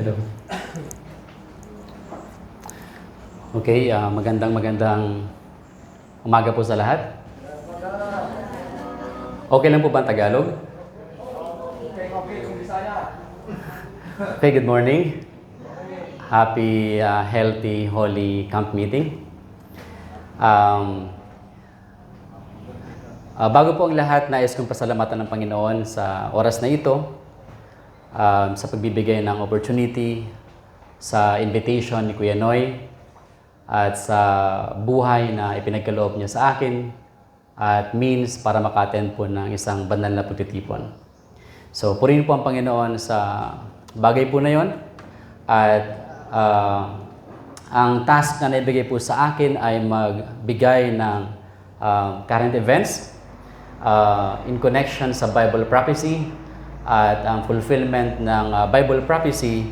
Hello. Okay, magandang umaga po sa lahat. Okay lang po ba ang Tagalog? Okay, good morning. Happy, healthy, holy camp meeting. Bago po ang lahat, nais kong pasalamatan ng Panginoon sa oras na ito, sa pagbibigay ng opportunity, sa invitation ni Kuya Noy, at sa buhay na ipinagkaloob niya sa akin, at means para maka-attend po ng isang banal na pagtitipon. So, purihin po ang Panginoon sa bagay po na yon. At ang task na naibigay po sa akin ay magbigay ng current events in connection sa Bible prophecy, at ang fulfillment ng Bible prophecy,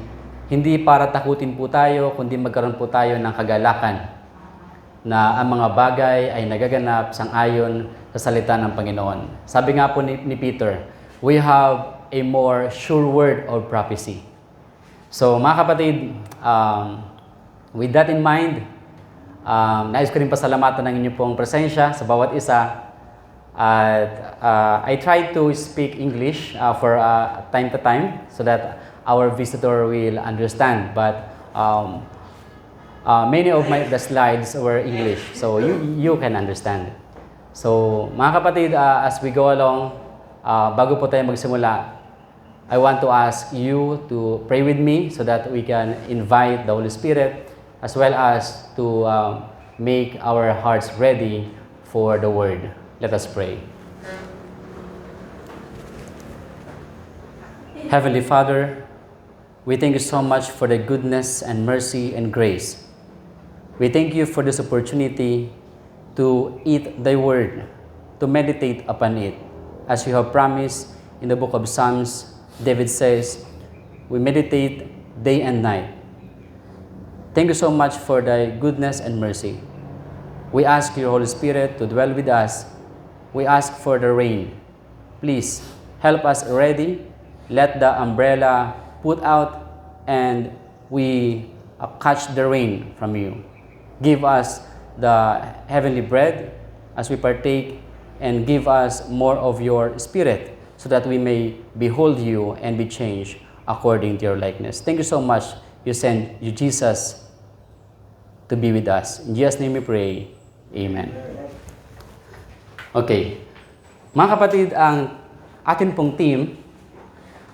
hindi para takutin po tayo, kundi magkaroon po tayo ng kagalakan na ang mga bagay ay nagaganap sang-ayon sa salita ng Panginoon. Sabi nga po ni Peter, we have a more sure word of prophecy. So mga kapatid, with that in mind, nais ko rin pasalamatan ng inyong pong presensya sa bawat isa. At I try to speak English for time to time so that our visitor will understand. But many of the slides were English, so you can understand. So mga kapatid, as we go along, bago po tayo magsimula, I want to ask you to pray with me so that we can invite the Holy Spirit as well as to make our hearts ready for the Word. Let us pray. Heavenly Father, we thank you so much for the goodness and mercy and grace. We thank you for this opportunity to eat thy word, to meditate upon it. As you have promised in the book of Psalms, David says, we meditate day and night. Thank you so much for thy goodness and mercy. We ask your Holy Spirit to dwell with us. We ask for the rain. Please help us ready. Let the umbrella put out and we catch the rain from you. Give us the heavenly bread as we partake, and give us more of your Spirit so that we may behold you and be changed according to your likeness. Thank you so much. You sent you Jesus to be with us. In Jesus' name we pray. Amen. Okay. Mga kapatid, ang atin pong team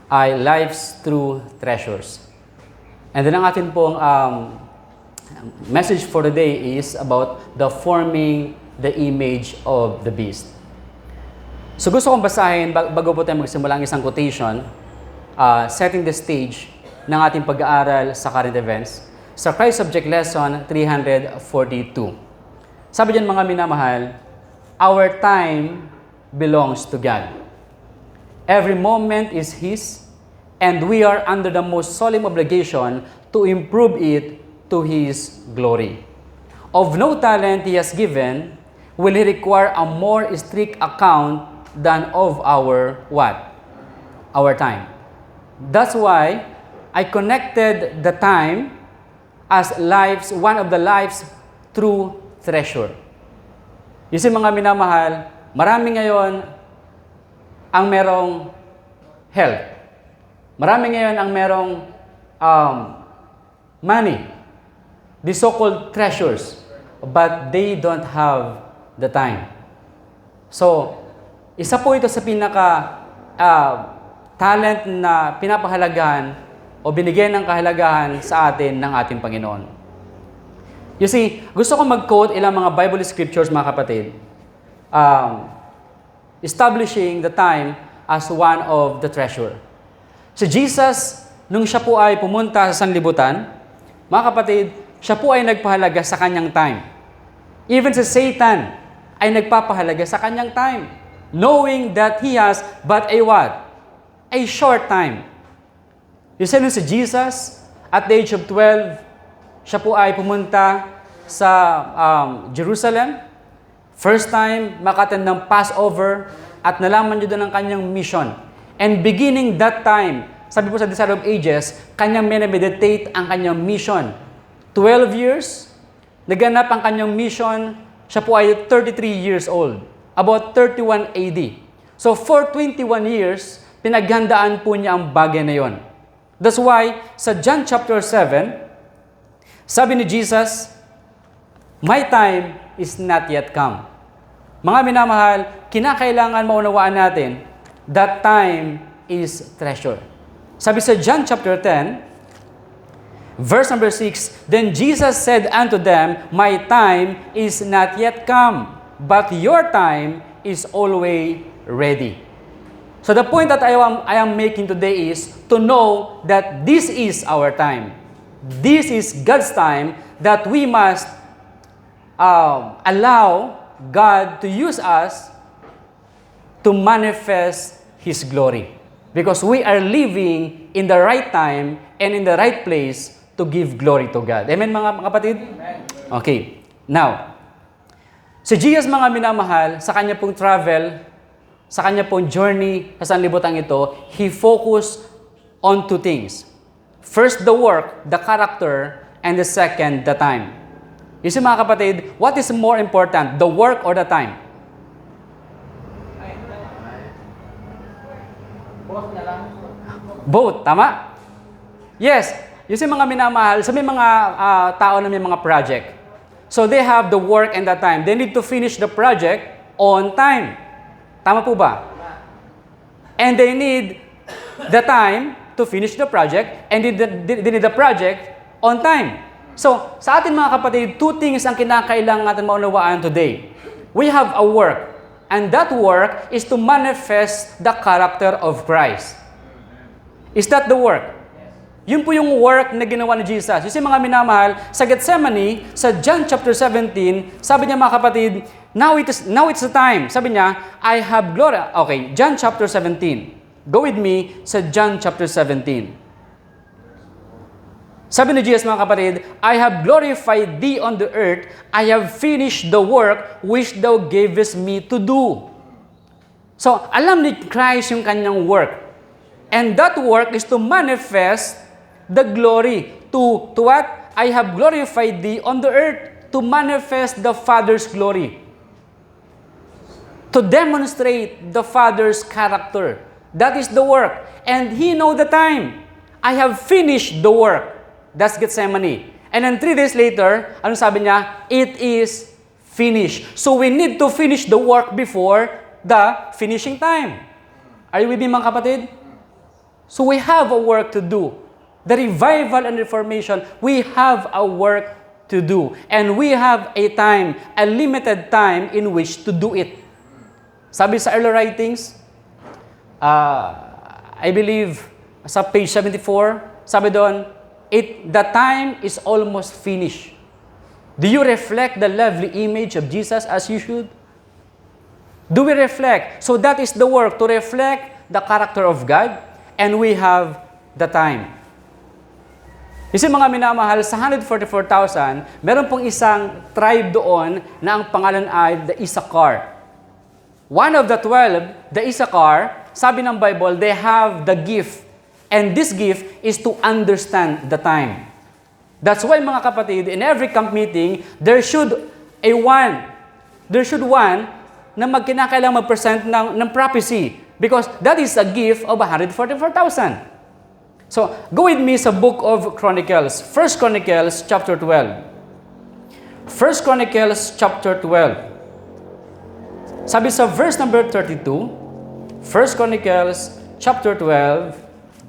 ay Lives Through Treasures. And then ang atin pong message for the day is about the forming the image of the beast. So gusto kong basahin, bago po tayo magsimula ang isang quotation, setting the stage ng ating pag-aaral sa current events, sa Christ Subject Lesson 342. Sabi diyan, mga minamahal, our time belongs to God. Every moment is His, and we are under the most solemn obligation to improve it to His glory. Of no talent He has given, will He require a more strict account than of our what? Our time. That's why I connected the time as one of the life's true treasure. You see, mga minamahal, marami ngayon ang merong health. Marami ngayon ang merong money. The so-called treasures. But they don't have the time. So, isa po ito sa talent na pinapahalagahan o binigyan ng kahalagahan sa atin ng ating Panginoon. You see, gusto ko mag-quote ilang mga Bible scriptures, mga kapatid, establishing the time as one of the treasure. Si Jesus, nung siya po ay pumunta sa sanlibutan, mga kapatid, siya po ay nagpahalaga sa kanyang time. Even si Satan ay nagpapahalaga sa kanyang time, knowing that he has but a what? A short time. You see, si Jesus, at the age of 12, siya po ay pumunta sa Jerusalem. First time, maka-attend ng Passover, at nalaman niyo doon ang kanyang mission. And beginning that time, sabi po sa Desire of Ages, kanyang minameditate ang kanyang mission. 12 years, naganap ang kanyang mission, siya po ay 33 years old. About 31 AD. So for 21 years, pinaghandaan po niya ang bagay na yon. That's why, sa John chapter 7, sabi ni Jesus, "My time is not yet come." Mga minamahal, kinakailangan maunawaan natin that time is treasure. Sabi sa John chapter 10, verse number 6, "Then Jesus said unto them, My time is not yet come, but your time is always ready." So the point that I am making today is to know that this is our time. This is God's time that we must allow God to use us to manifest His glory. Because we are living in the right time and in the right place to give glory to God. Amen, mga kapatid? Okay. Now, si Jesus, mga minamahal, sa kanya pong travel, sa kanya pong journey sa sanlibutan ito, He focused on two things. First, the work, the character, and the second, the time. You see, mga kapatid, what is more important, the work or the time? Both, tama? Yes. You see, mga minamahal, sa may mga tao na may mga project. So they have the work and the time. They need to finish the project on time. Tama po ba? And they need the time to finish the project and they need the project on time. So, sa atin mga kapatid, two things ang kinakailangan natin maunawaan today. We have a work, and that work is to manifest the character of Christ. Is that the work? Yun po yung work na ginawa ni Jesus. You see, mga minamahal, sa Gethsemane, sa John chapter 17, sabi niya mga kapatid, now it's the time. Sabi niya, I have glory. Okay, John chapter 17. Go with me sa John chapter 17. Sabi ni Jesus, mga kapatid, I have glorified thee on the earth. I have finished the work which thou gavest me to do. So, alam ni Christ yung kanyang work. And that work is to manifest the glory. To what? I have glorified thee on the earth. To manifest the Father's glory. To demonstrate the Father's character. That is the work. And He know the time. I have finished the work. That's Gethsemane. And then 3 days later, ano sabi niya? It is finished. So we need to finish the work before the finishing time. Are you with me, mga kapatid? So we have a work to do. The revival and reformation, we have a work to do. And we have a time, a limited time in which to do it. Sabi sa early writings, I believe sa page 74, sabi doon, the time is almost finished. Do you reflect the lovely image of Jesus as you should? Do we reflect? So that is the work, to reflect the character of God, and we have the time. You see, mga minamahal, sa 144,000, meron pong isang tribe doon na ang pangalan ay the Issachar. One of the 12, the Issachar, sabi ng Bible, they have the gift. And this gift is to understand the time. That's why, mga kapatid, in every camp meeting, there should one na magkinakailangan mag-present ng prophecy. Because that is a gift of 144,000. So, go with me sa book of Chronicles. 1 Chronicles chapter 12. 1 Chronicles chapter 12. Sabi sa verse number 32, 1 Chronicles chapter 12,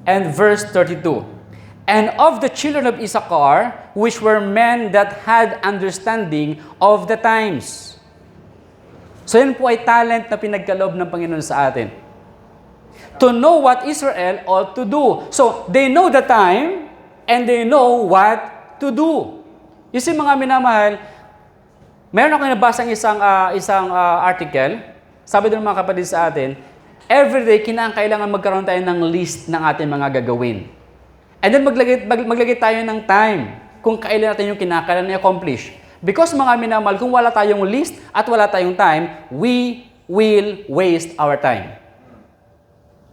and verse 32. And of the children of Issachar, which were men that had understanding of the times. So yan po ay talent na pinagkaloob ng Panginoon sa atin. To know what Israel ought to do. So, they know the time, and they know what to do. You see, mga minamahal, meron ako nabasang isang article, sabi doon mga kapatid sa atin, everyday, kailangan magkaroon tayo ng list ng ating mga gagawin. And then maglagay tayo ng time kung kailan natin yung kinakailangan i-accomplish. Because mga minamahal, kung wala tayong list at wala tayong time, we will waste our time.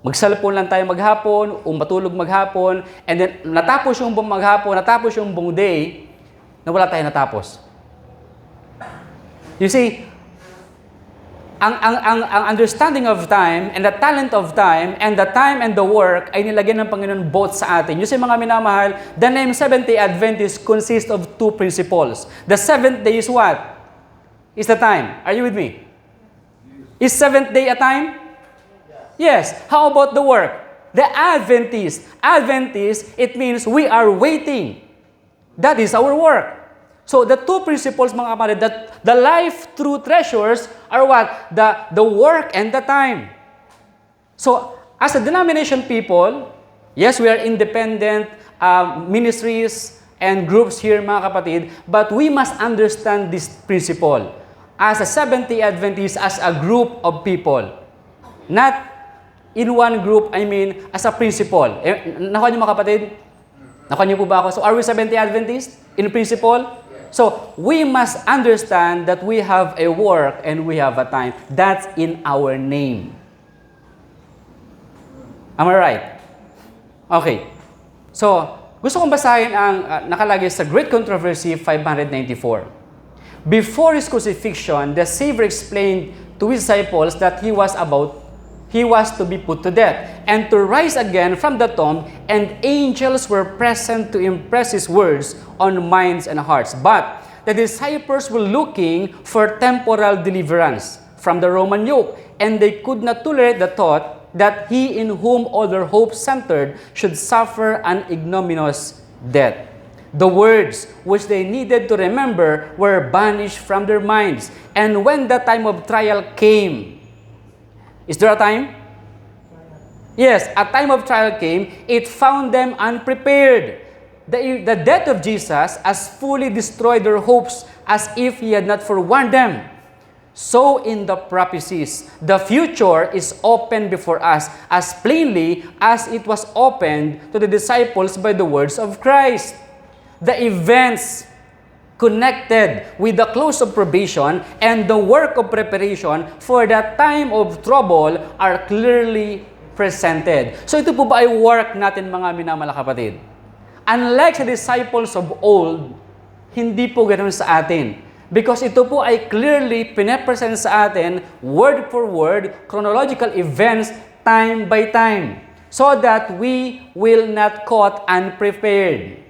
Mag-cellphone lang tayo maghapon, o matulog maghapon, and then natapos yung buong maghapon, natapos yung buong day, na wala tayo natapos. You see, ang understanding of time and the talent of time and the time and the work ay nilagyan ng Panginoon both sa atin. You see, mga minamahal, the name Seventh-day Adventist consists of two principles. The seventh day is what? Is the time. Are you with me? Is seventh day a time? Yes. How about the work? The Adventist. Adventist, it means we are waiting. That is our work. So the two principles, mga kapatid, that the life true treasures are what? The work and the time. So as a denomination people, yes, we are independent ministries and groups here, mga kapatid, but we must understand this principle. As a Seventh-day Adventist, as a group of people, not in one group, I mean, as a principle. Nakuha niyo, mga kapatid? Nakuha niyo po ba ako? So are we Seventh-day Adventist in principle? So, we must understand that we have a work and we have a time. That's in our name. Am I right? Okay. So, gusto kong basahin ang nakalagay sa Great Controversy 594. Before his crucifixion, the Savior explained to his disciples that he was to be put to death and to rise again from the tomb, and angels were present to impress his words on minds and hearts. But the disciples were looking for temporal deliverance from the Roman yoke, and they could not tolerate the thought that he in whom all their hopes centered should suffer an ignominious death. The words which they needed to remember were banished from their minds, and when the time of trial came, is there a time? Yes, a time of trial came. It found them unprepared. The death of Jesus has fully destroyed their hopes as if he had not forewarned them. So in the prophecies, the future is open before us as plainly as it was opened to the disciples by the words of Christ. The events connected with the close of probation and the work of preparation for the time of trouble are clearly presented. So ito po ba ay work natin, mga minamahal kapatid? Unlike sa disciples of old, hindi po ganoon sa atin. Because ito po ay clearly pinapresent sa atin, word for word, chronological events, time by time, so that we will not caught unprepared.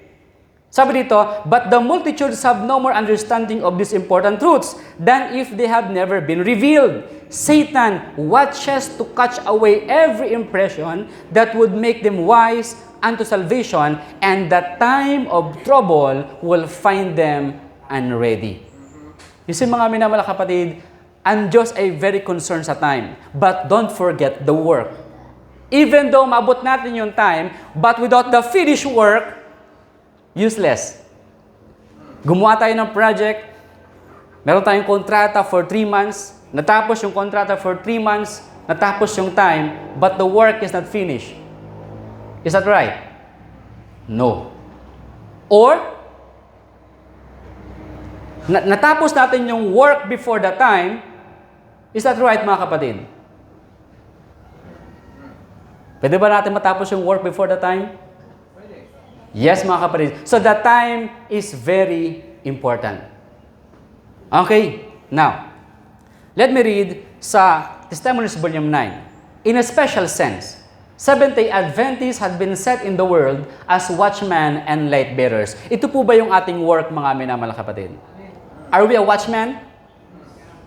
Sabi dito, but the multitudes have no more understanding of these important truths than if they have never been revealed. Satan watches to catch away every impression that would make them wise unto salvation, and the time of trouble will find them unready. You see, mga minamahal kapatid, ang Diyos ay very concerned sa time. But don't forget the work. Even though maabot natin yung time, but without the finished work, useless. Gumawa tayo ng project, meron tayong kontrata for 3 months, natapos yung kontrata for 3 months, natapos yung time, but the work is not finished. Is that right? No. Or, natapos natin yung work before the time, is that right, mga kapatid? Pwede ba natin matapos yung work before the time? Yes, mga kapatid. So the time is very important. Okay, now, let me read sa Testimonies Volume 9. In a special sense, Seventh-day Adventists had been set in the world as watchmen and light bearers. Ito po ba yung ating work, mga minamahal kapatid? Are we a watchman?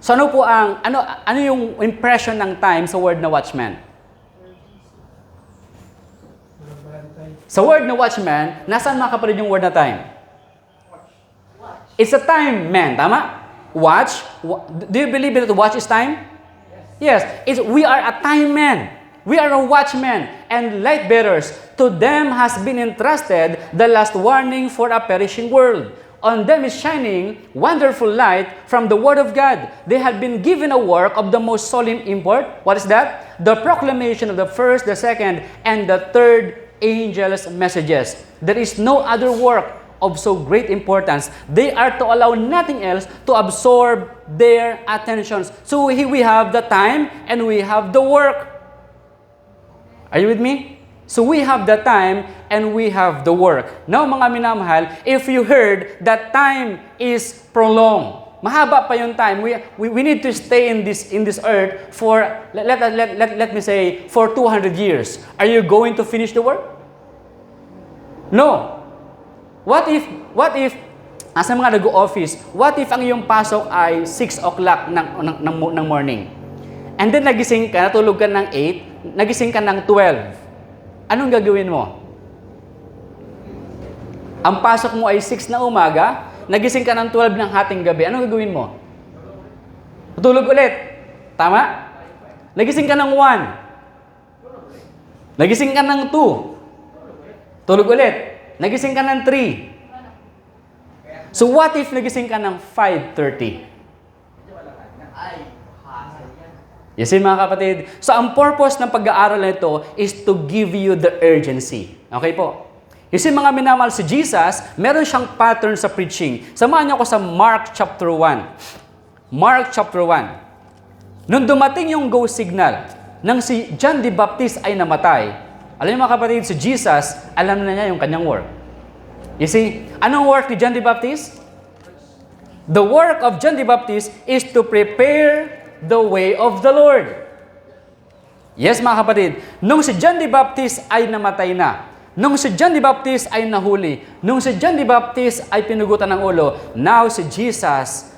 So ano po ano yung impression ng time sa word na watchman? Sa word na watchman, nasaan, mga kapatid, yung word na time? It's a time man, tama? Watch. Do you believe that watch is time? Yes. We are a time man. We are a watchman and light bearers. To them has been entrusted the last warning for a perishing world. On them is shining wonderful light from the Word of God. They had been given a work of the most solemn import. What is that? The proclamation of the first, the second, and the third angels' messages. There is no other work of so great importance. They are to allow nothing else to absorb their attentions. So here we have the time and we have the work. Are you with me? So we have the time and we have the work. Now mga minamahal, if you heard that time is prolonged, mahaba pa yung time. We need to stay in this earth for let me say for 200 years. Are you going to finish the work? No. What if asa mga nag-o-office, what if ang iyong pasok ay 6 o'clock ng morning? And then nagising ka, natulog ka ng 8, nagising ka ng 12. Anong gagawin mo? Ang pasok mo ay 6 na umaga, nagising ka ng 12 ng hating gabi. Anong gagawin mo? Tutulog ulit. Tama? Nagising ka ng 1. Nagising ka ng 2. Tulog ulit. Nagising ka ng 3. So what if nagising ka ng 5:30? Yes, mga kapatid. So, ang purpose ng pag-aaral na ito is to give you the urgency. Okay po? Kasi mga minamahal, si Jesus, meron siyang pattern sa preaching. Samahan niyo ako sa Mark chapter 1. Mark chapter 1. Nung dumating yung go signal, nang si John the Baptist ay namatay, alam niyo mga kapatid, si Jesus, alam na niya yung kanyang work. You see, anong work ni John the Baptist? The work of John the Baptist is to prepare the way of the Lord. Yes, mga kapatid, nung si John the Baptist ay namatay na, nung si John the Baptist ay nahuli, nung si John the Baptist ay pinugutan ng ulo, now si Jesus,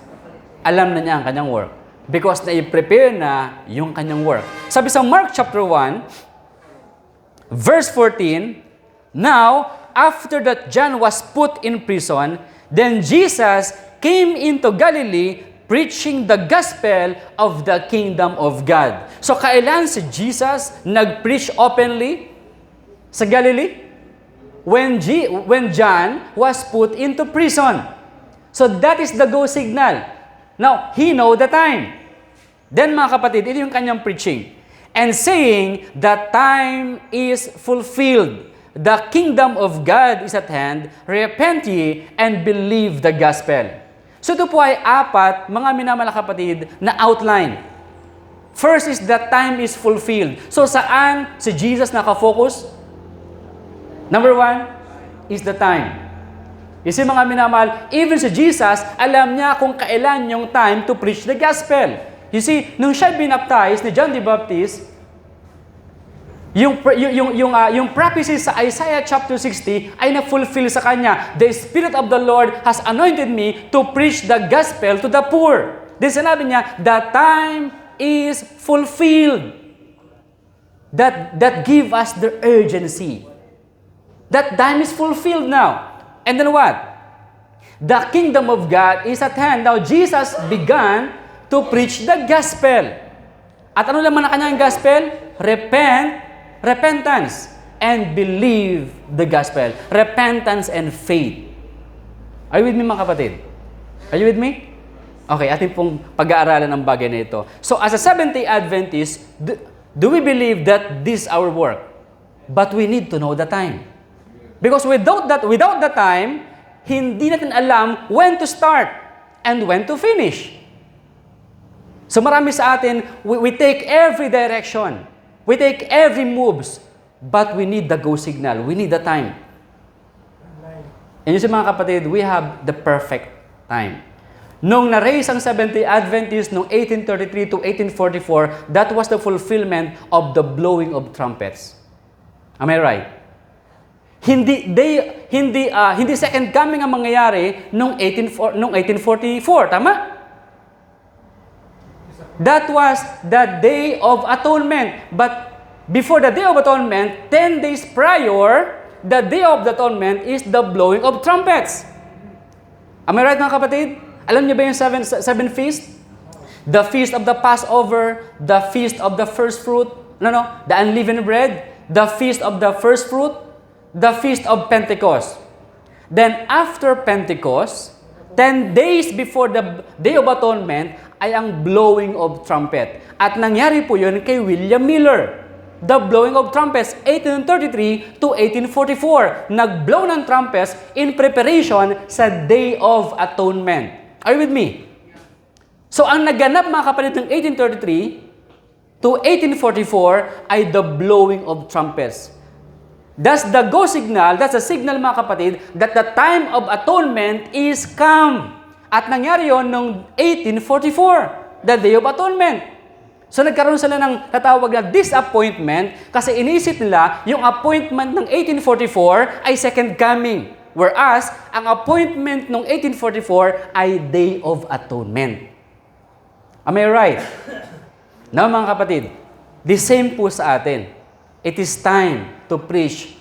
alam na niya ang kanyang work. Because na-prepare na yung kanyang work. Sabi sa Mark chapter 1, verse 14, now, after that John was put in prison, then Jesus came into Galilee preaching the gospel of the kingdom of God. So, kailan si Jesus nag-preach openly sa Galilee? When John was put into prison. So, that is the go signal. Now, he know the time. Then, mga kapatid, ito yung kanyang preaching. And saying, the time is fulfilled. The kingdom of God is at hand. Repent ye and believe the gospel. So ito po ay 4, mga minamahal kapatid, na outline. First is that time is fulfilled. So saan si Jesus nakafocus? Number 1 is the time. Kasi mga minamahal, even si Jesus, alam niya kung kailan yung time to preach the gospel. You see, nung siya binaptize ni John the Baptist, yung prophecy sa Isaiah chapter 60 ay na-fulfill sa kanya. The Spirit of the Lord has anointed me to preach the gospel to the poor. Then sinabi niya, the time is fulfilled. That give us the urgency. That time is fulfilled now. And then what? The kingdom of God is at hand. Now, Jesus began to preach the gospel. At ano naman ang kanyang gospel? Repentance and believe the gospel. Repentance and faith. Are you with me, mga kapatid? Are you with me? Okay, ating pong pag-aaralan ang bagay na ito. So, as a Seventh-day Adventist, do we believe that this is our work? But we need to know the time. Because without the time, hindi natin alam when to start and when to finish. So, marami sa atin, we take every direction. We take every moves, but we need the go signal. We need the time. And yun mga kapatid, we have the perfect time. Nung na-raise ang Seventh-day Adventist noong 1833 to 1844, that was the fulfillment of the blowing of trumpets. Am I right? Hindi second coming ang mangyayari noong 1844, tama? That was the Day of Atonement. But before the Day of Atonement, 10 days prior, the Day of the Atonement is the blowing of trumpets. Am I right, mga kapatid? Alam niyo ba yung seven feasts? The feast of the Passover, the feast of the first fruit, the unleavened bread, the feast of the first fruit, the feast of Pentecost. Then after Pentecost, 10 days before the Day of Atonement, ay ang blowing of trumpet. At nangyari po yun kay William Miller. The blowing of trumpets, 1833 to 1844. Nag-blow ng trumpets in preparation sa Day of Atonement. Are you with me? So, ang naganap mga kapatid ng 1833, to 1844 ay the blowing of trumpets. That's the go signal, that's the signal mga kapatid, that the time of atonement is come. At nangyari yon noong 1844, the Day of Atonement. So nagkaroon sila ng tatawag na disappointment kasi inisip nila yung appointment ng 1844 ay second coming. Whereas, ang appointment ng 1844 ay Day of Atonement. Am I right? Now mga kapatid, the same po sa atin. It is time to preach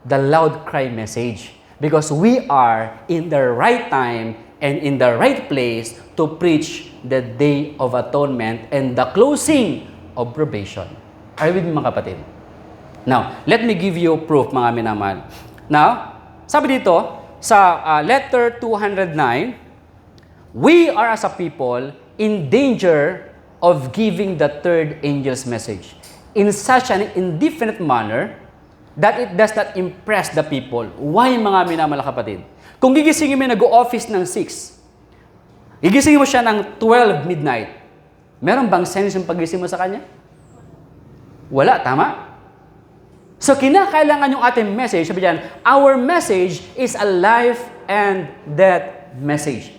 the loud cry message because we are in the right time and in the right place to preach the Day of Atonement and the closing of probation. Are you with me mga kapatid? Now, let me give you proof mga minamahal. Now, sabi dito, sa letter 209, we are as a people in danger of giving the third angel's message in such an indefinite manner that it does not impress the people. Why mga minamahal kapatid? Kung gigisingin mo nag-o-office ng 6, gigisingin mo siya ng 12 midnight, meron bang sense yung pagising mo sa kanya? Wala, tama? So, kinakailangan yung ating message, sabi diyan, our message is a life and death message.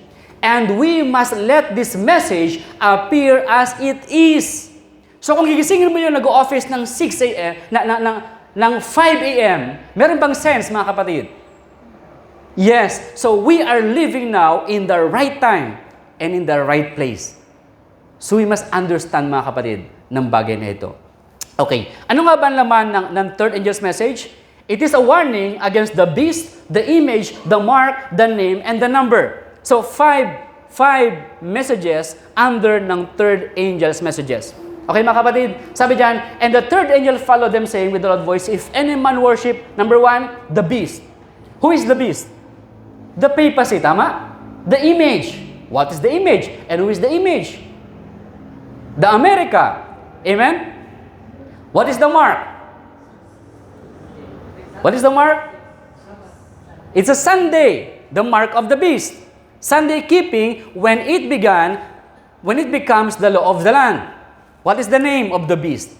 And we must let this message appear as it is. So, kung gigisingin mo yung nag-o-office ng 6 a.m., ng 5 a.m., meron bang sense, mga kapatid? Yes. So, we are living now in the right time and in the right place. So, we must understand, mga kapatid, ng bagay na ito. Okay. Ano nga ba ang laman ng third angel's message? It is a warning against the beast, the image, the mark, the name, and the number. So, five messages under ng third angel's messages. Okay, mga kapatid? Sabi diyan, and the third angel followed them, saying with a loud voice, if any man worship, number 1, the beast. Who is the beast? The papacy, tama? The image. What is the image? And who is the image? The America. Amen? What is the mark? What is the mark? It's a Sunday, the mark of the beast. Sunday keeping when it becomes the law of the land. What is the name of the beast?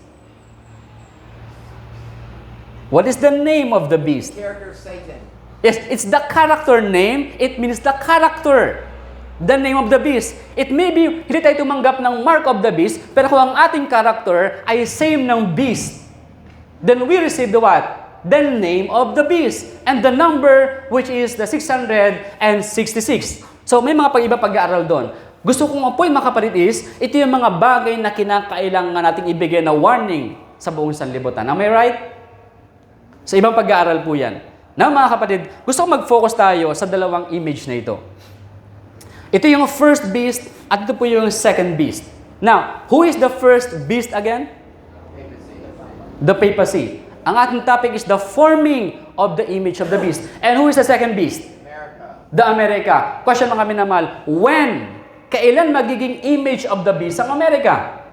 What is the name of the beast? Character Satan. Yes, it's the character name. It means the character. The name of the beast. It may be, hindi tayo tumanggap ng mark of the beast, pero kung ang ating character ay same ng beast, then we receive the what? The name of the beast. And the number, which is the 666. So, may mga pag-iba pag-aaral doon. Gusto kong point, mga kapatid, is, ito yung mga bagay na kinakailangan nating ibigay na warning sa buong sanlibutan. Am I right? Sa ibang pag-aaral po yan. Now, mga kapatid, gusto kong mag-focus tayo sa dalawang image na ito. Ito yung first beast at ito po yung second beast. Now, who is the first beast again? The papacy. Ang ating topic is the forming of the image of the beast. And who is the second beast? America. The America. Question mga minamahal, when? Kailan magiging image of the beast ang Amerika?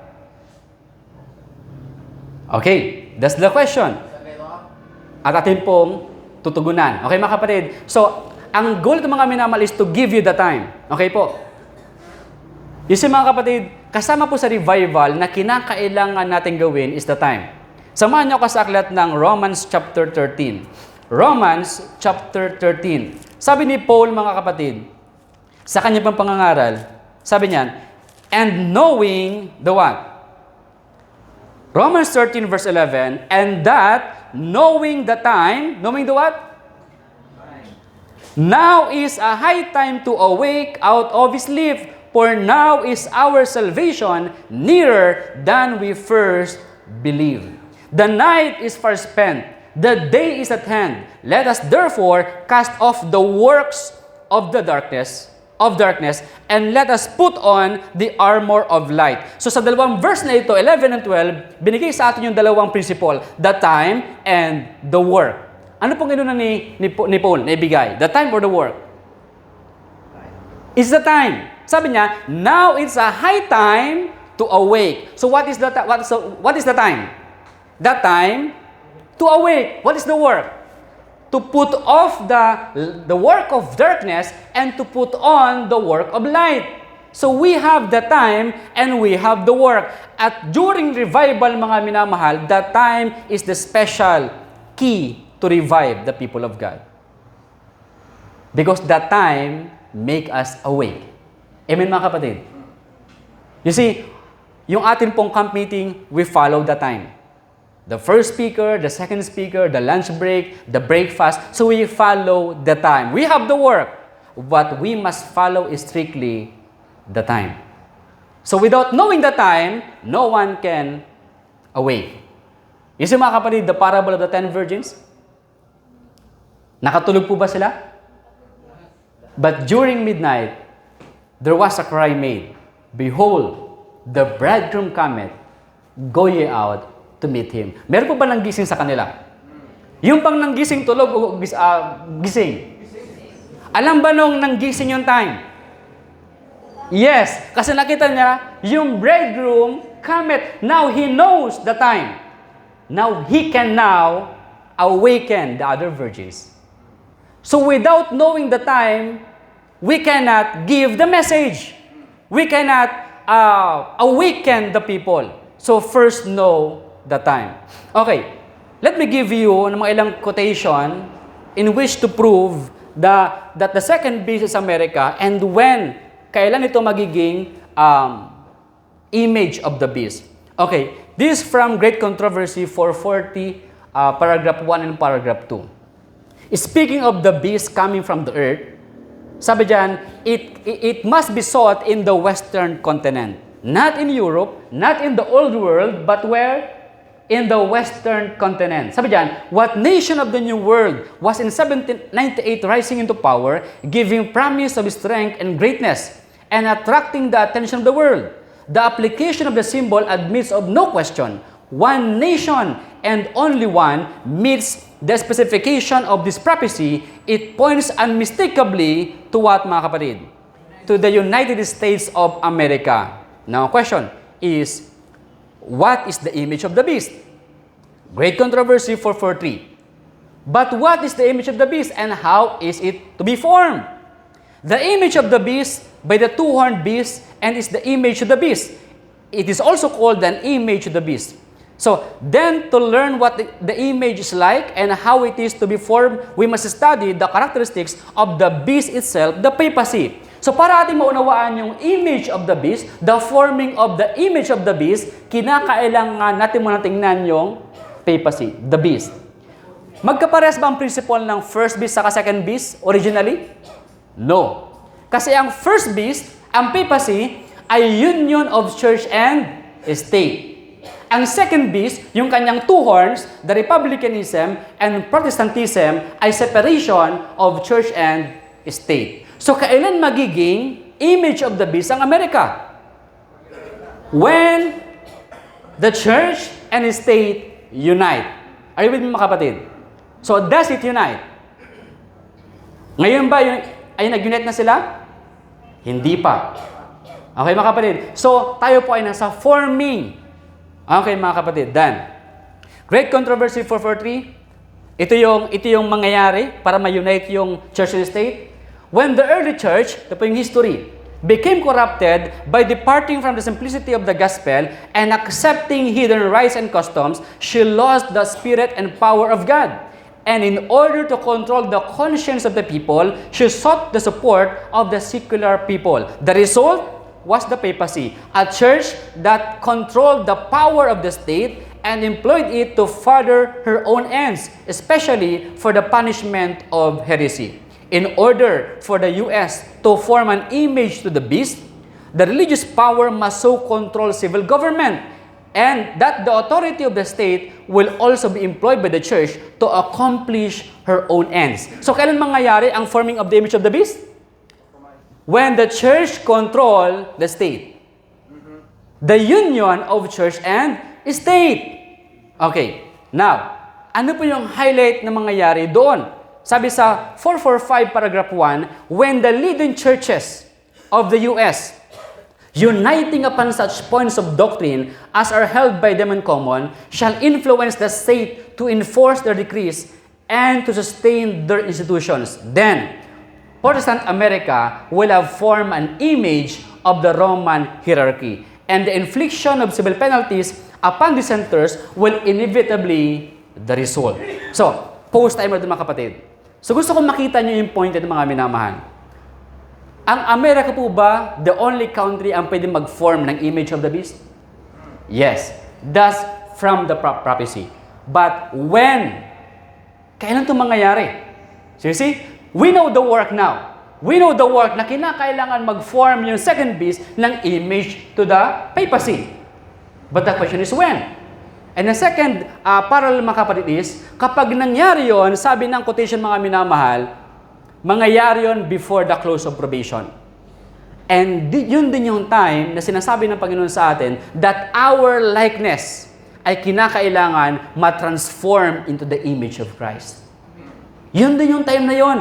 Okay, that's the question. Sunday law. At atin pong tutugunan. Okay mga kapatid? So, ang goal ng mga minamahal is to give you the time. Okay po? You see mga kapatid, kasama po sa revival na kinakailangan natin gawin is the time. Samahan niyo ako sa aklat ng Romans chapter 13. Romans chapter 13. Sabi ni Paul mga kapatid, sa kanya pang pangangaral, sabi niyan, and knowing the what? Romans 13 verse 11, and that knowing the time, knowing the what? Now is a high time to awake out of sleep, for now is our salvation nearer than we first believed. The night is far spent, the day is at hand. Let us therefore cast off the works of the darkness, and let us put on the armor of light. So sa dalawang verse na ito, 11 and 12, binigay sa atin yung dalawang principle, the time and the work. Ano pong inunan ni Paul na ibigay? The time or the work? It's the time. Sabi niya, now it's a high time to awake. So what is the time? The time to awake. What is the work? To put off the work of darkness and to put on the work of light. So we have the time and we have the work. At during revival, mga minamahal, the time is the special key to revive the people of God. Because that time make us awake. Amen, mga kapatid? You see, yung atin pong camp meeting, we follow the time. The first speaker, the second speaker, the lunch break, the breakfast. So we follow the time. We have the work. What we must follow is strictly the time. So without knowing the time, no one can awake. You see, mga kapatid, the parable of the 10 virgins? Nakatulog po ba sila? But during midnight, there was a cry made, "Behold, the bridegroom cometh, go ye out to meet him." Meron po ba nang gising sa kanila? Yung pang nanggising tulog o gising? Alam ba nung nanggising yung time? Yes, kasi nakita niya, yung bridegroom cometh. Now he knows the time. Now he can now awaken the other virgins. So without knowing the time, we cannot give the message. We cannot awaken the people. So first know the time. Okay, let me give you mga ilang quotation in which to prove that the second beast is America, and kailan ito magiging image of the beast. Okay, this is from Great Controversy 440, paragraph 1 and paragraph 2. Speaking of the beast coming from the earth, sabi dyan, it must be sought in the Western continent. Not in Europe, not in the old world, but where? In the Western continent. Sabi dyan, what nation of the New World was in 1798 rising into power, giving promise of strength and greatness, and attracting the attention of the world? The application of the symbol admits of no question. One nation and only one meets the specification of this prophecy. It points unmistakably to what, mga kapatid? To the United States of America. Now, question is, what is the image of the beast? Great Controversy 443. But what is the image of the beast and how is it to be formed? The image of the beast by the two-horned beast and is the image of the beast. It is also called an image of the beast. So, then to learn what the image is like and how it is to be formed, we must study the characteristics of the beast itself, the papacy. So para ating maunawaan yung image of the beast, the forming of the image of the beast, kinakailangan natin muna tingnan yung papacy, the beast. Magkapares ba ang principle ng first beast sa second beast originally? No. Kasi ang first beast, ang papacy, ay union of church and state. Ang second beast, yung kanyang two horns, the republicanism and Protestantism, ay separation of church and state. So, kailan magiging image of the beast ang Amerika? When the church and state unite. Are you with me, mga kapatid? So, does it unite? Ngayon ba, ay nag-unite na sila? Hindi pa. Okay, mga kapatid? So, tayo po ay nasa forming. Okay, mga kapatid, done. Great Controversy 443. Ito yung mangyayari para ma-unite yung church and state. When the early church, ito po yung history, became corrupted by departing from the simplicity of the gospel and accepting hidden rites and customs, she lost the spirit and power of God. And in order to control the conscience of the people, she sought the support of the secular people. The result was the papacy, a church that controlled the power of the state and employed it to further her own ends, especially for the punishment of heresy. In order for the U.S. to form an image to the beast, the religious power must so control civil government, and that the authority of the state will also be employed by the church to accomplish her own ends. So, kailan mangyayari ang forming of the image of the beast? When the church control the state. The union of church and state. Okay, now, ano po yung highlight na mangyayari doon? Sabi sa 445 paragraph 1, when the leading churches of the U.S. uniting upon such points of doctrine as are held by them in common, shall influence the state to enforce their decrees and to sustain their institutions. Then, Protestant America will have formed an image of the Roman hierarchy. And the infliction of civil penalties upon dissenters will inevitably the result. So, post-timer din mga kapatid. So gusto kong makita nyo yung point ng mga minamahal. Ang Amerika po ba the only country ang pwede mag-form ng image of the beast? Yes. That's from the prophecy. But when? Kailan ito mangyayari? So you see, we know the work now. We know the work na kinakailangan mag-form yung second beast ng image to the papacy. But the question is when? And the second parallel mga kapatid is, kapag nangyari yon, sabi ng quotation mga minamahal, mangyayari yon before the close of probation. And yun din yung time na sinasabi ng Panginoon sa atin that our likeness ay kinakailangan matransform into the image of Christ. Yun din yung time na yon.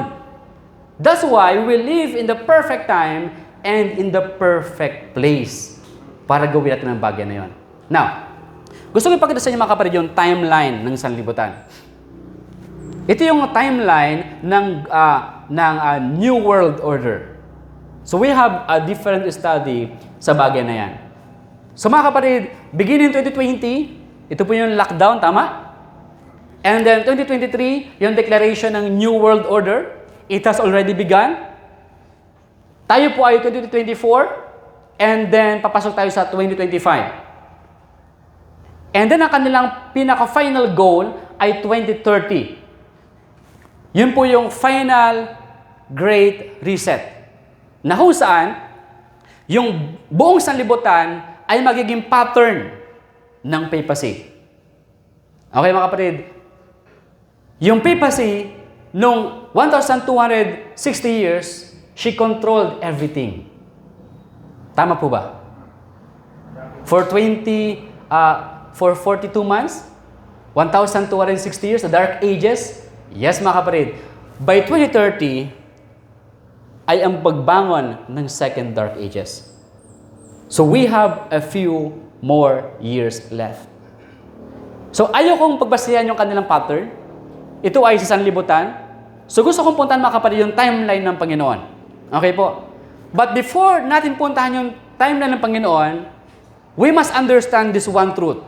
That's why we live in the perfect time and in the perfect place para gawin natin ang bagay na yon. Now, gusto ko ipakita sa inyo mga kapatid yung timeline ng sanlibutan. Ito yung timeline ng New World Order. So we have a different study sa bagay na yan. So mga kapatid, beginning 2020, ito po yung lockdown, tama? And then 2023, yung declaration ng New World Order. It has already begun. Tayo po ay 2024 and then papasok tayo sa 2025. And then ang kanilang pinaka-final goal ay 2030. Yun po yung final Great Reset. Na kung saan, yung buong sanlibutan ay magiging pattern ng papacy. Okay mga kapatid? Yung papacy, nung 1,260 years, she controlled everything. Tama po ba? For 42 months, 1,260 years, the Dark Ages, yes mga kapatid, by 2030, ay ang pagbangon ng Second Dark Ages. So we have a few more years left. So ayaw kong pagbasehan yung kanilang pattern. Ito ay sa sanlibutan. So gusto kong puntahan mga kapatid yung timeline ng Panginoon. Okay po? But before natin puntahan yung timeline ng Panginoon, we must understand this one truth.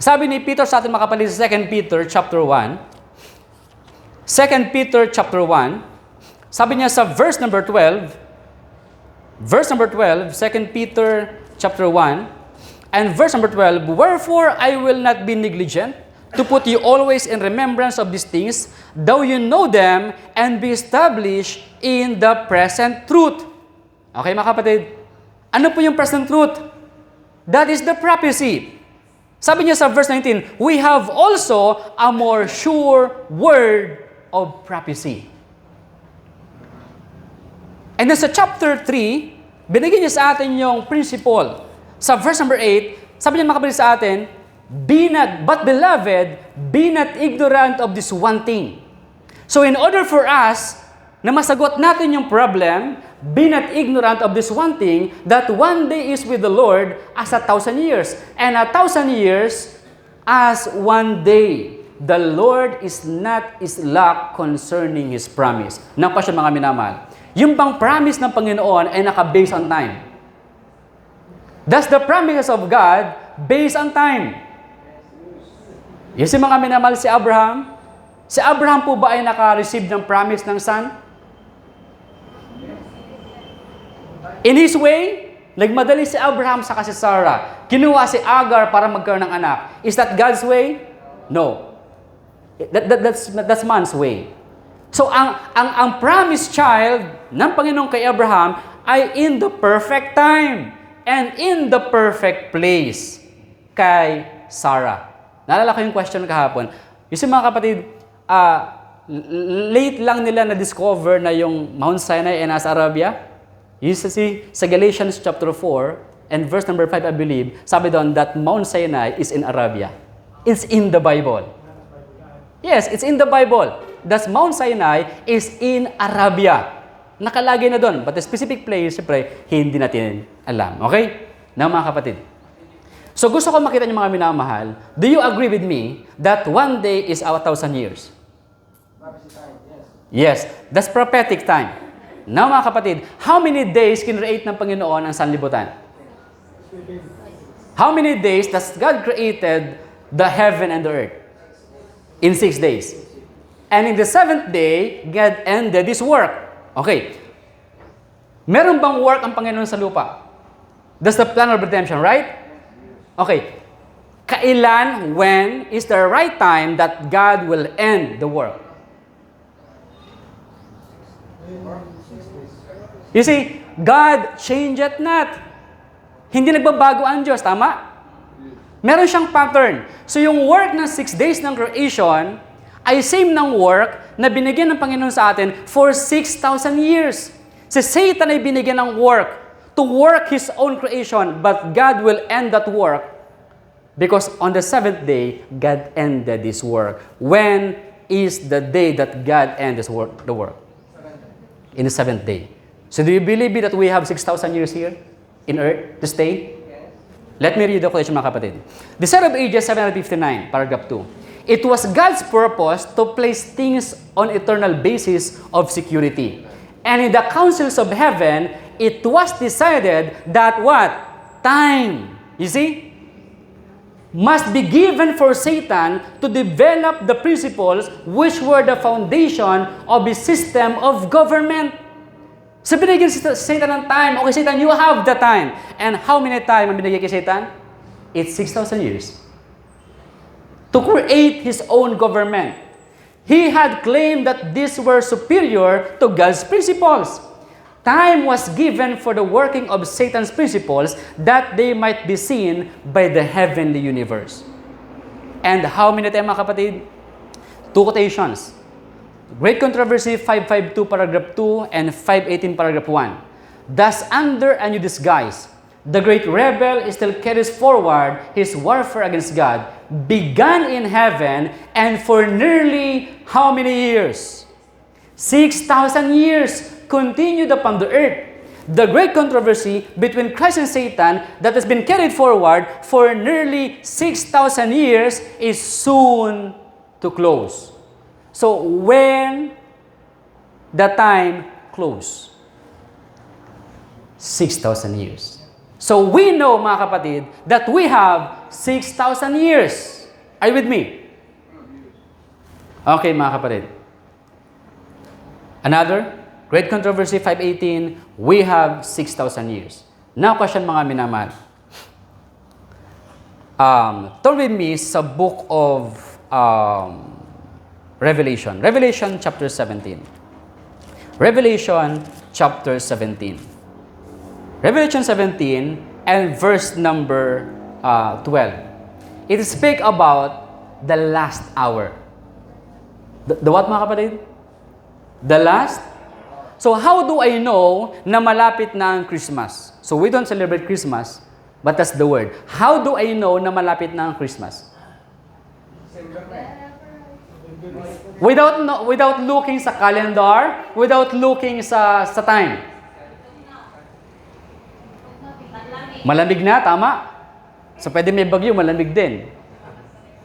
Sabi ni Peter sa atin mga kapatid sa 2 Peter chapter 1, 2 Peter chapter 1, sabi niya sa verse number 12, 2 Peter chapter 1, and verse number 12, wherefore I will not be negligent to put you always in remembrance of these things, though you know them, and be established in the present truth. Okay mga kapatid? Ano po yung present truth? That is the prophecy. Sabi niya sa verse 19, we have also a more sure word of prophecy. And then sa chapter 3, binigyan niya sa atin yung principle. Sa verse number 8, sabi niya mga kapatid sa atin, but beloved, be not ignorant of this one thing. So in order for us na masagot natin yung problem, be not ignorant of this one thing, that one day is with the Lord as 1,000 years, and 1,000 years as one day. The Lord is not slack concerning His promise. Nang pa siya mga minamahal. Yung bang promise ng Panginoon ay naka-based on time. That's the promises of God based on time. Yung si mga minamahal si Abraham, si Abraham po ba ay naka-receive ng promise ng son? In his way, nagmadali si Abraham sa si Sarah. Kinuha si Agar para magkaroon ng anak. Is that God's way? No. That's man's way. So ang promised child ng Panginoon kay Abraham ay in the perfect time and in the perfect place kay Sarah. Naalala ko yung question kahapon. Yung mga kapatid, late lang nila na-discover na yung Mount Sinai ay nasa Arabia. You see, sa Galatians chapter 4 and verse number 5, I believe, sabi doon that Mount Sinai is in Arabia. It's in the Bible. Yes, it's in the Bible. That Mount Sinai is in Arabia. Nakalagay na doon. But the specific place, siyempre, hindi natin alam. Okay? Na mga kapatid. So gusto ko makita niyo mga minamahal, do you agree with me that one day is 1,000 years? Yes, that's prophetic time. Now mga kapatid, how many days kinreate ng Panginoon ang sanlibutan? How many days does God created the heaven and the earth? In 6 days. And in the 7th day, God ended His work. Okay. Meron bang work ang Panginoon sa lupa? That's the plan of redemption, right? Okay. Kailan, when is the right time that God will end the work? You see, God changeth not. Hindi nagbabago ang Diyos, tama? Meron siyang pattern. So yung work ng 6 days ng creation ay same ng work na binigyan ng Panginoon sa atin for 6,000 years. Si Satan ay binigyan ng work to work his own creation, but God will end that work because on the 7th day, God ended this work. When is the day that God ended the work? In the 7th day. So do you believe that we have 6,000 years here in earth to stay? Let me read the quotation, mga kapatid. The Desire of Ages 759, paragraph 2. It was God's purpose to place things on eternal basis of security. And in the councils of heaven, it was decided that what? Time, you see, must be given for Satan to develop the principles which were the foundation of his system of government. So binigyan si Satan ng time. Okay, Satan, you have the time. And how many time ang binigyan kay Satan? It's 6,000 years. To create his own government. He had claimed that these were superior to God's principles. Time was given for the working of Satan's principles that they might be seen by the heavenly universe. And how many time, mga kapatid? 2 quotations. Great Controversy 552 paragraph 2 and 518 paragraph 1. Thus, under a new disguise, the great rebel still carries forward his warfare against God, begun in heaven, and for nearly how many years? 6,000 years continued upon the earth. The great controversy between Christ and Satan that has been carried forward for nearly 6,000 years is soon to close. So, when the time close? 6,000 years. So, we know, mga kapatid, that we have 6,000 years. Are you with me? Okay, mga kapatid. Another, Great Controversy 518, we have 6,000 years. Now, question, mga minamahal. Turn with me sa book of Revelation. Revelation chapter 17. Revelation chapter 17. Revelation 17 and verse number 12. It speaks about the last hour. The what, mga kapatid? The last? So how do I know na malapit na ang Christmas? So we don't celebrate Christmas, but that's the word. How do I know na malapit na ang Christmas? Without looking sa calendar, without looking sa time. Malamig na, tama? So pwede may bagyo, malamig din.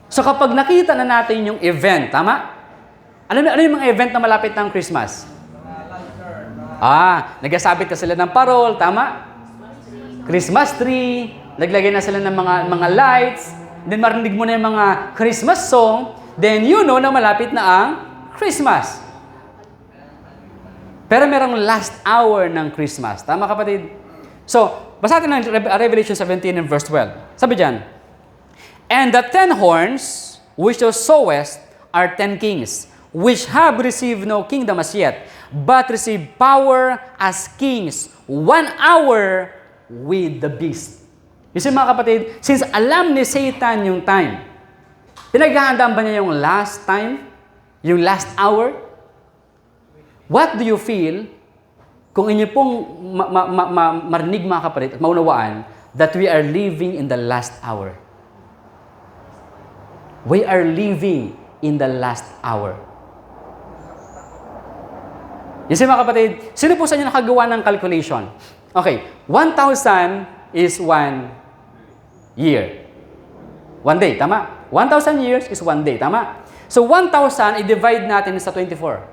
So kapag nakita na natin yung event, tama? Ano yung mga event na malapit ng Christmas? Nagsasabit na sila ng parol, tama? Christmas tree, naglagay na sila ng mga lights, then marinig mo na yung mga Christmas song, then you know na malapit na ang Christmas. Pero merong last hour ng Christmas. Tama, kapatid? So, basa natin ng Revelation 17 and verse 12. Sabi dyan, and the 10 horns which thou sawest are 10 kings, which have received no kingdom as yet, but receive power as kings 1 hour with the beast. You see, mga kapatid, since alam ni Satan yung time, pinaghahandaan ba niya yung last time? Yung last hour? What do you feel kung inyo pong marinig, mga kapatid, at maunawaan that we are living in the last hour? We are living in the last hour. Yan si mga kapatid, sino po sa inyo nakagawa ng calculation? Okay, 1,000 is 1 year. 1 day, tama? 1,000 years is 1 day, tama? So 1,000, i-divide natin sa 24.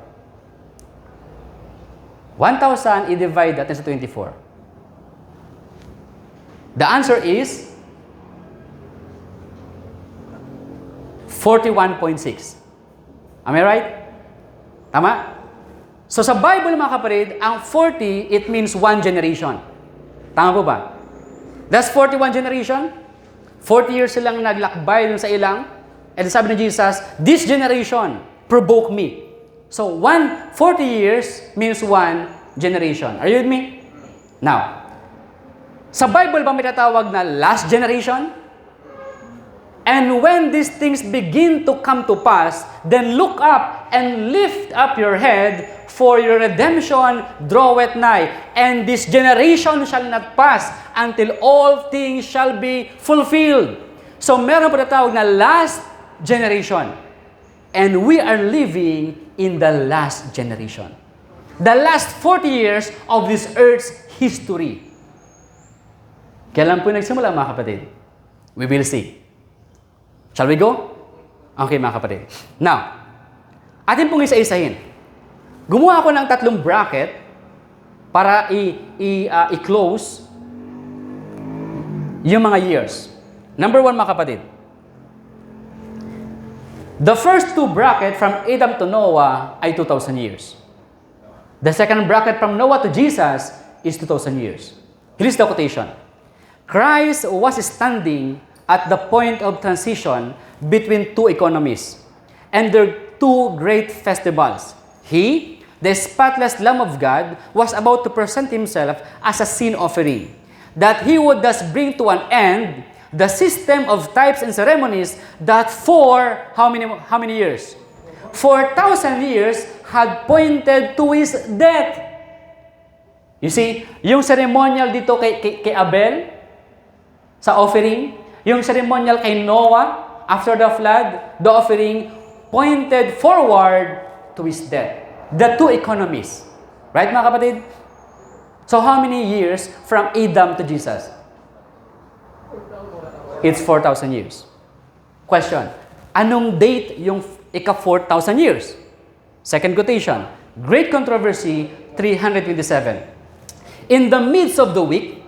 1,000 i-divide natin sa 24. The answer is 41.6. Am I right? Tama? So sa Bible mga kapatid, ang 40, it means one generation. Tama po ba? That's 41 generation. 40 years silang naglakbay dun sa ilang. And sabi ni Jesus, this generation provoke me. So 40 years means one generation. Are you with me? Now, sa Bible ba may tatawag na last generation? And when these things begin to come to pass, then look up and lift up your head, for your redemption draweth nigh, and this generation shall not pass until all things shall be fulfilled. So meron po tatawag na last generation. And we are living in the last generation. The last 40 years of this earth's history. Kailan po nagsimula mga kapatid? We will see. Shall we go? Okay mga kapatid. Now, atin pong isa-isahin. Gumawa ako ng 3 bracket para i-close yung mga years. Number 1 mga kapatid. The first 2 bracket from Adam to Noah ay 2,000 years. The second bracket from Noah to Jesus is 2,000 years. Here's the quotation. Christ was standing at the point of transition between 2 economies and their 2 great festivals. He, the spotless Lamb of God, was about to present himself as a sin offering, that he would thus bring to an end the system of types and ceremonies that for how many years? 4,000 years had pointed to his death. You see, yung ceremonial dito kay Abel sa offering, yung ceremonial kay Noah after the flood, the offering pointed forward to his death. The 2 economies. Right mga kapatid? So how many years from Adam to Jesus? It's 4,000 years. Question. Anong date yung ika-4,000 years? Second quotation. Great controversy, 327. In the midst of the week,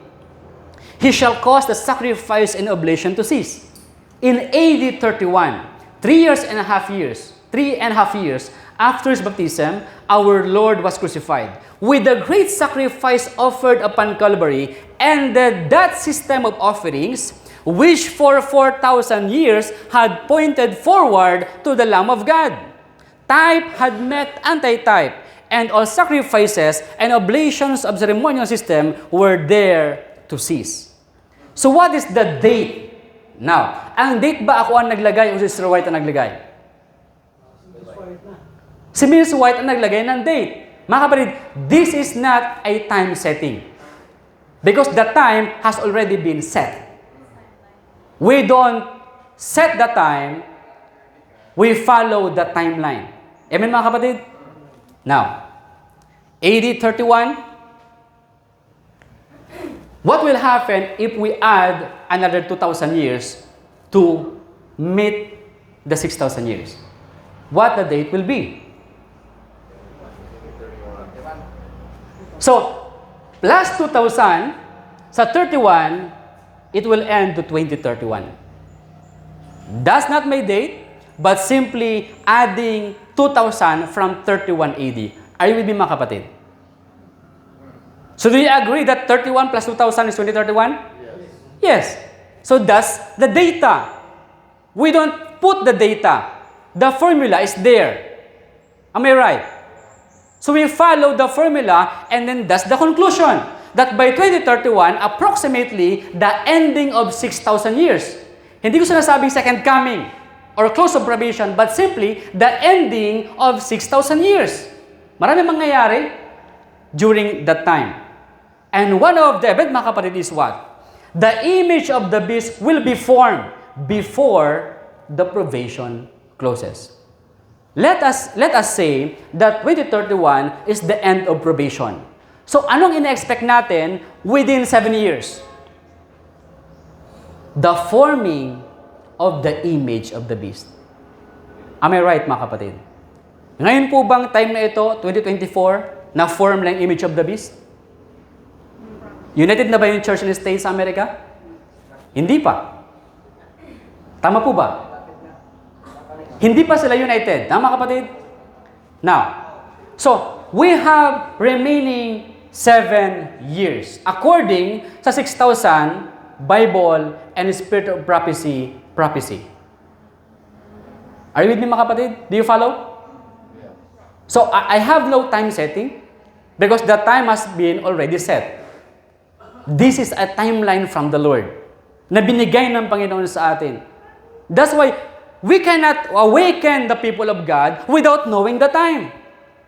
he shall cause the sacrifice and oblation to cease. In AD 31, 3.5 years after his baptism, our Lord was crucified. With the great sacrifice offered upon Calvary, ended that system of offerings, which for 4,000 years had pointed forward to the Lamb of God. Type had met anti-type, and all sacrifices and oblations of ceremonial system were there to cease. So what is the date? Now, ang date ba ako ang naglagay o si Sir White ang naglagay? Si Miss White ang naglagay ng date. Mga kapatid, this is not a time setting. Because the time has already been set. We don't set the time, we follow the timeline. Amen mga kapatid? Now, AD 31, what will happen if we add another 2,000 years to meet the 6,000 years? What the date will be? So, plus 2,000 sa 31, it will end to 2031. Does not make date, but simply adding 2,000 from 31 AD. Are you with me mga kapatid? So do you agree that 31 plus 2,000 is 2031? Yes. So that's the data. We don't put the data. The formula is there. Am I right? So we follow the formula and then that's the conclusion. That by 2031, approximately the ending of 6,000 years. Hindi ko sinasabing second coming or close of probation, but simply the ending of 6,000 years. Marami mangyayari during that time. And one of the event, mga kapatid, is what? The image of the beast will be formed before the probation closes. Let us say that 2031 is the end of probation. So, anong ina-expect natin within 7 years? The forming of the image of the beast. Am I right, mga kapatid? Ngayon po bang time na ito, 2024, na form lang image of the beast? United na ba yung Church and State sa Amerika? Hindi pa. Tama po ba? Hindi pa sila united. Tama, kapatid? Now, so, we have remaining 7 years. According sa 6,000, Bible and Spirit of Prophecy. Are you with me, mga kapatid? Do you follow? So, I have no time setting because the time has been already set. This is a timeline from the Lord na binigay ng Panginoon sa atin. That's why we cannot awaken the people of God without knowing the time.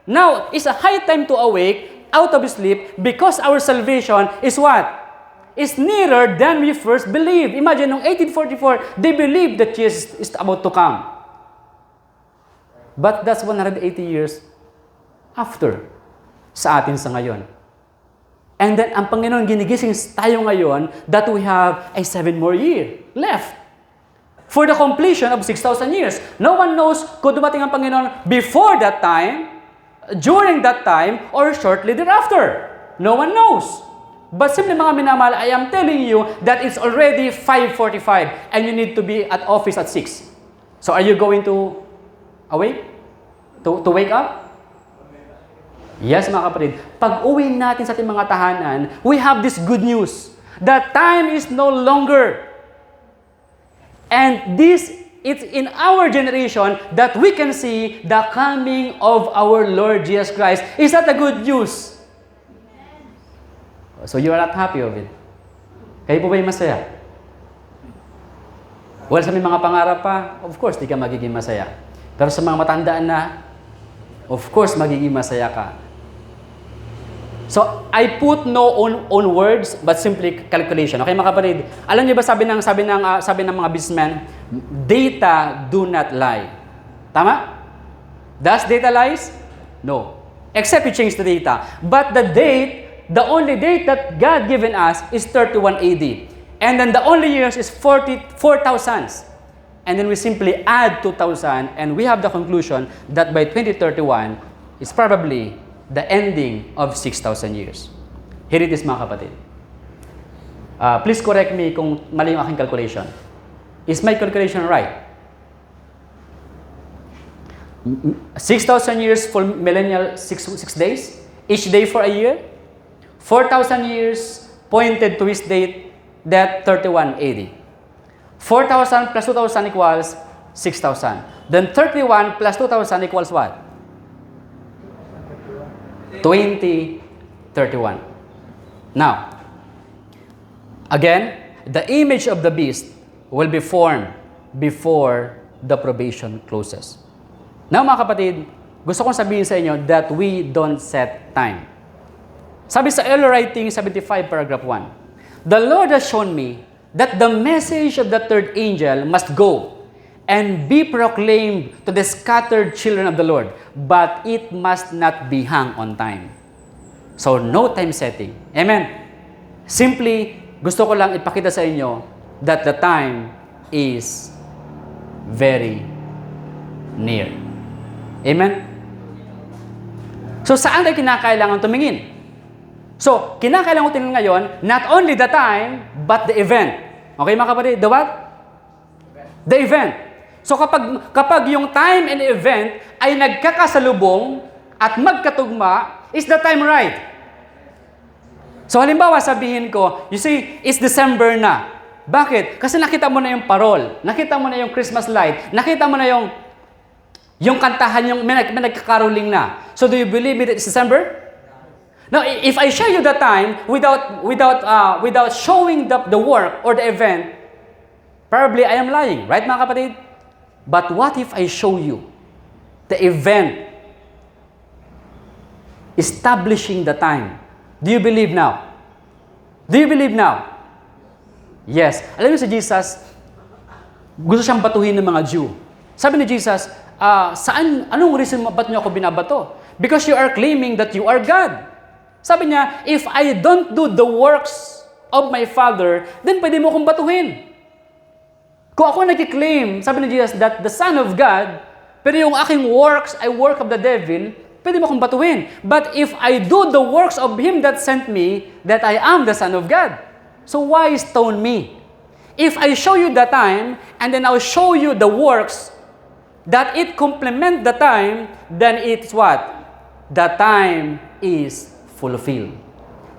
Now, it's a high time to awake out of sleep because our salvation is what? Is nearer than we first believed. Imagine, noong 1844, they believed that Jesus is about to come. But that's 180 years after sa atin sa ngayon. And then, ang Panginoon ginigising tayo ngayon that we have a 7 more year left for the completion of 6,000 years. No one knows kung dumating ang Panginoon before that time, during that time, or shortly thereafter. No one knows. But simply, mga minamahal, I am telling you that it's already 5:45 and you need to be at office at 6. So are you going to awake? To wake up? Yes, mga kapatid. Pag uwi natin sa ating mga tahanan, we have this good news. That time is no longer. And this it's in our generation that we can see the coming of our Lord Jesus Christ. Is that the good news? So you are not happy of it? Kayo po ba yung masaya? Well, sa may mga pangarap pa, of course, di ka magiging masaya. Pero sa mga matandaan na, of course, magiging masaya ka. So, I put no on words, but simply calculation. Okay, mga kapatid? Alam niyo ba sabi ng mga businessmen, data do not lie. Tama? Does data lies? No. Except you change the data. But the only date that God given us is 31 AD. And then the only years is 4,000. And then we simply add 2,000 and we have the conclusion that by 2031 is probably the ending of 6,000 years. Here it is, mga kapatid. Please correct me kung mali yung aking calculation. Is my calculation right? 6,000 years for millennial 6 days? Each day for a year? 4,000 years pointed to his date, that 31 AD. 4,000 plus 2,000 equals 6,000. Then 31 plus 2,000 equals what? 2031. Now, again, the image of the beast will be formed before the probation closes. Now, mga kapatid, gusto kong sabihin sa inyo that we don't set time. Sabi sa L. Writing 75, paragraph 1, the Lord has shown me that the message of the third angel must go and be proclaimed to the scattered children of the Lord, but it must not be hung on time. So, no time setting. Amen? Simply, gusto ko lang ipakita sa inyo that the time is very near. Amen? So, saan tayo kinakailangan tumingin? So, kinakailangan ko tingnan ngayon, not only the time, but the event. Okay, mga kapatid? The what? The event. So, kapag yung time and event ay nagkakasalubong at magkatugma, is the time right? So, halimbawa, sabihin ko, you see, it's December na. Bakit? Kasi nakita mo na yung parol, nakita mo na yung Christmas light, nakita mo na yung kantahan, yung may nagkakaroling na. So, do you believe it is December? Now, if I show you the time without showing the work or the event, probably I am lying, right, mga kapatid? But what if I show you the event establishing the time? Do you believe now? Do you believe now? Yes. Alam niyo si Jesus, gusto siyang batuhin ng mga Jew. Sabi ni Jesus, anong reason ba't niyo ako binabato? Because you are claiming that you are God. Sabi niya, if I don't do the works of my Father, then pwede mo akong batuhin. Kung ako nag-claim, sabi ni Jesus, that the Son of God, pero yung aking works ay work of the devil, pwede mo akong batuhin. But if I do the works of Him that sent me, that I am the Son of God. So why stone me? If I show you the time, and then I'll show you the works, that it complement the time, then it's what? The time is fulfilled.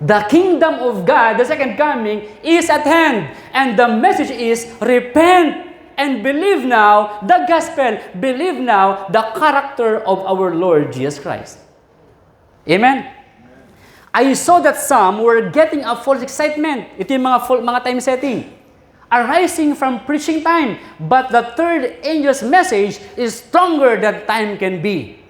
The kingdom of God, the second coming, is at hand. And the message is, repent and believe now the gospel. Believe now the character of our Lord Jesus Christ. Amen? I saw that some were getting a false excitement. Ito yung mga time setting. Arising from preaching time. But the third angel's message is stronger than time can be.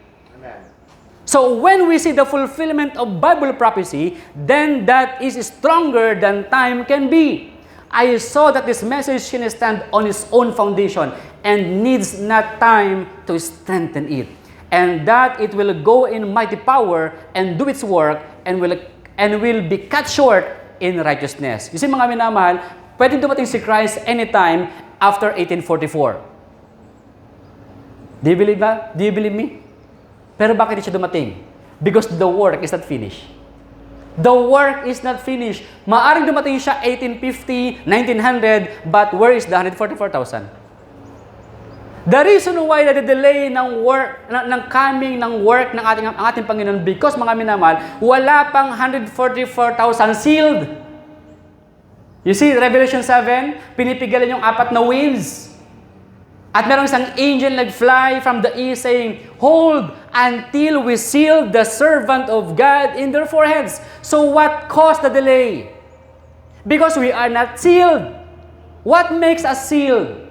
So when we see the fulfillment of Bible prophecy, then that is stronger than time can be. I saw that this message can stand on its own foundation and needs not time to strengthen it. And that it will go in mighty power and do its work and will be cut short in righteousness. You see mga minamahal, pwedeng dumating si Christ anytime after 1844. Do you believe that? Do you believe me? Pero bakit siya dumating? Because the work is not finished. The work is not finished. Maaring dumating siya 1850, 1900, but where is the 144,000? The reason why the delay ng work, ng coming ng work ng ating Panginoon, because mga minamahal, wala pang 144,000 sealed. You see, Revelation 7, pinipigalan yung 4 na winds. At merong isang angel nag-fly from the east saying, hold until we seal the servant of God in their foreheads. So what caused the delay? Because we are not sealed. What makes us sealed?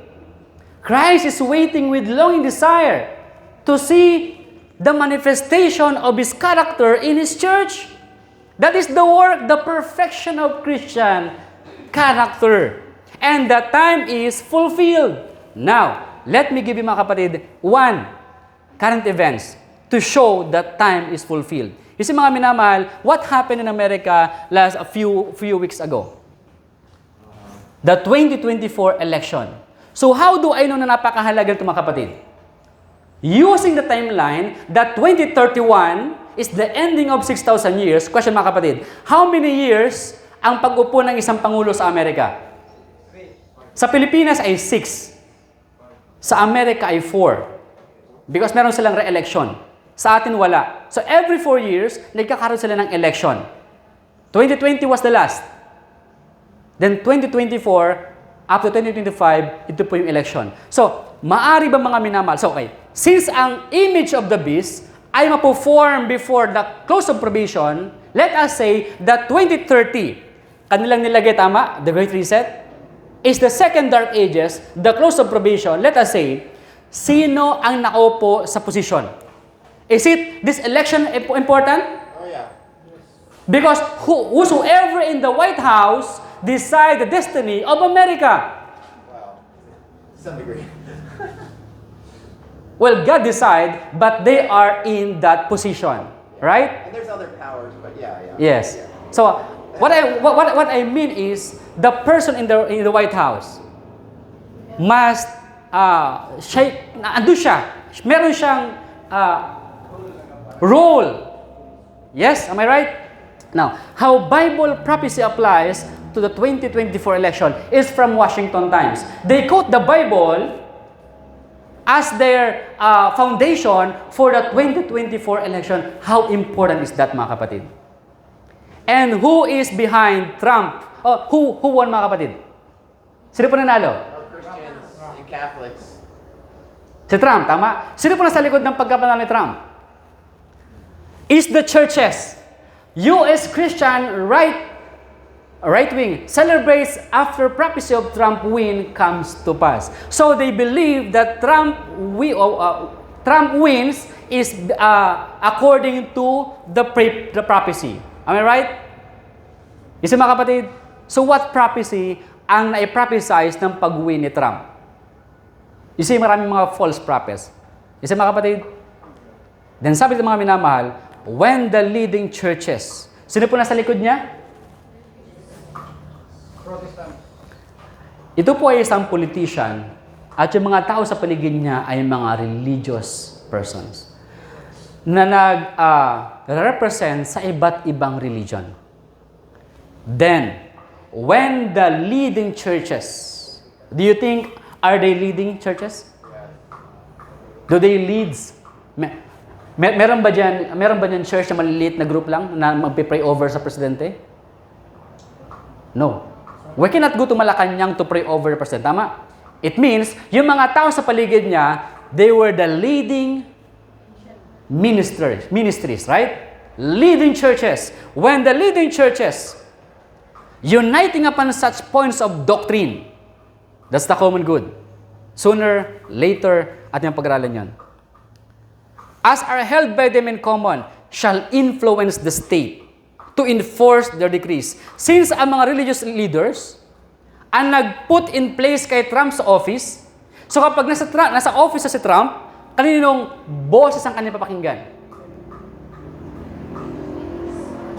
Christ is waiting with longing desire to see the manifestation of His character in His church. That is the work, the perfection of Christian character. And the time is fulfilled. Now, let me give you mga kapatid, one current events to show that time is fulfilled. You see mga minamahal, what happened in America last a few weeks ago? The 2024 election. So how do I know na napakahalaga ito mga kapatid? Using the timeline that 2031 is the ending of 6,000 years, question mga kapatid, how many years ang pag-upo ng isang pangulo sa Amerika? Sa Pilipinas ay 6. Sa Amerika ay 4. Because meron silang re-election. Sa atin wala. So every 4 years, nagkakaroon sila ng election. 2020 was the last. Then 2024, up to 2025, ito po yung election. So, maari ba mga minamahal? So, okay. Since ang image of the beast ay mapo-form before the close of probation, let us say that 2030, kanilang nilagay tama, the Great Reset, is the second dark ages, the close of probation. Let us say, sino ang nakaupo sa posisyon? Is it this election important? Oh yeah. Because whosoever in the White House decide the destiny of America. Wow. To some degree. Well, God decide, but they are in that position, right? And there's other powers, but yeah. Yes. Yeah. So what I mean is the person in the White House must ando siya. Meron siyang role. Yes, am I right? Now, how Bible prophecy applies to the 2024 election is from Washington Times. They quote the Bible as their foundation for the 2024 election. How important is that, mga kapatid? And who is behind Trump? Who won, mga kapatid? Sino po nanalo? Christians and Catholics. Si Trump, tama? Sino po nasa likod ng pagkapanalo ni Trump? Is the churches. U.S. Christian right wing celebrates after prophecy of Trump win comes to pass. So they believe that Trump wins is according to the prophecy. Am I right? Isa mga kapatid, so what prophecy ang nai-prophesize ng pag-win ni Trump? You see, maraming mga false prophets. Isa mga kapatid, then sabi ng mga minamahal, when the leading churches, sino po nasa likod niya? Protestant. Ito po ay isang politician at yung mga tao sa paligid niya ay mga religious persons. na nag-represent sa iba't ibang religion. Then, when the leading churches, do you think, are they leading churches? Do they leads? Meron ba dyan church na maliliit na group lang na magpe-pray over sa presidente? No. We cannot go to Malacanang to pray over the president. Tama? It means, yung mga tao sa paligid niya, they were the leading ministries, right? Leading churches. When the leading churches uniting upon such points of doctrine, that's the common good. Sooner, later, ating pag-aralan yan. As are held by them in common, shall influence the state to enforce their decrees. Since ang mga religious leaders ang nag-put in place kay Trump sa office, so kapag nasa office si Trump, kaninong boses ang kanyang papakinggan?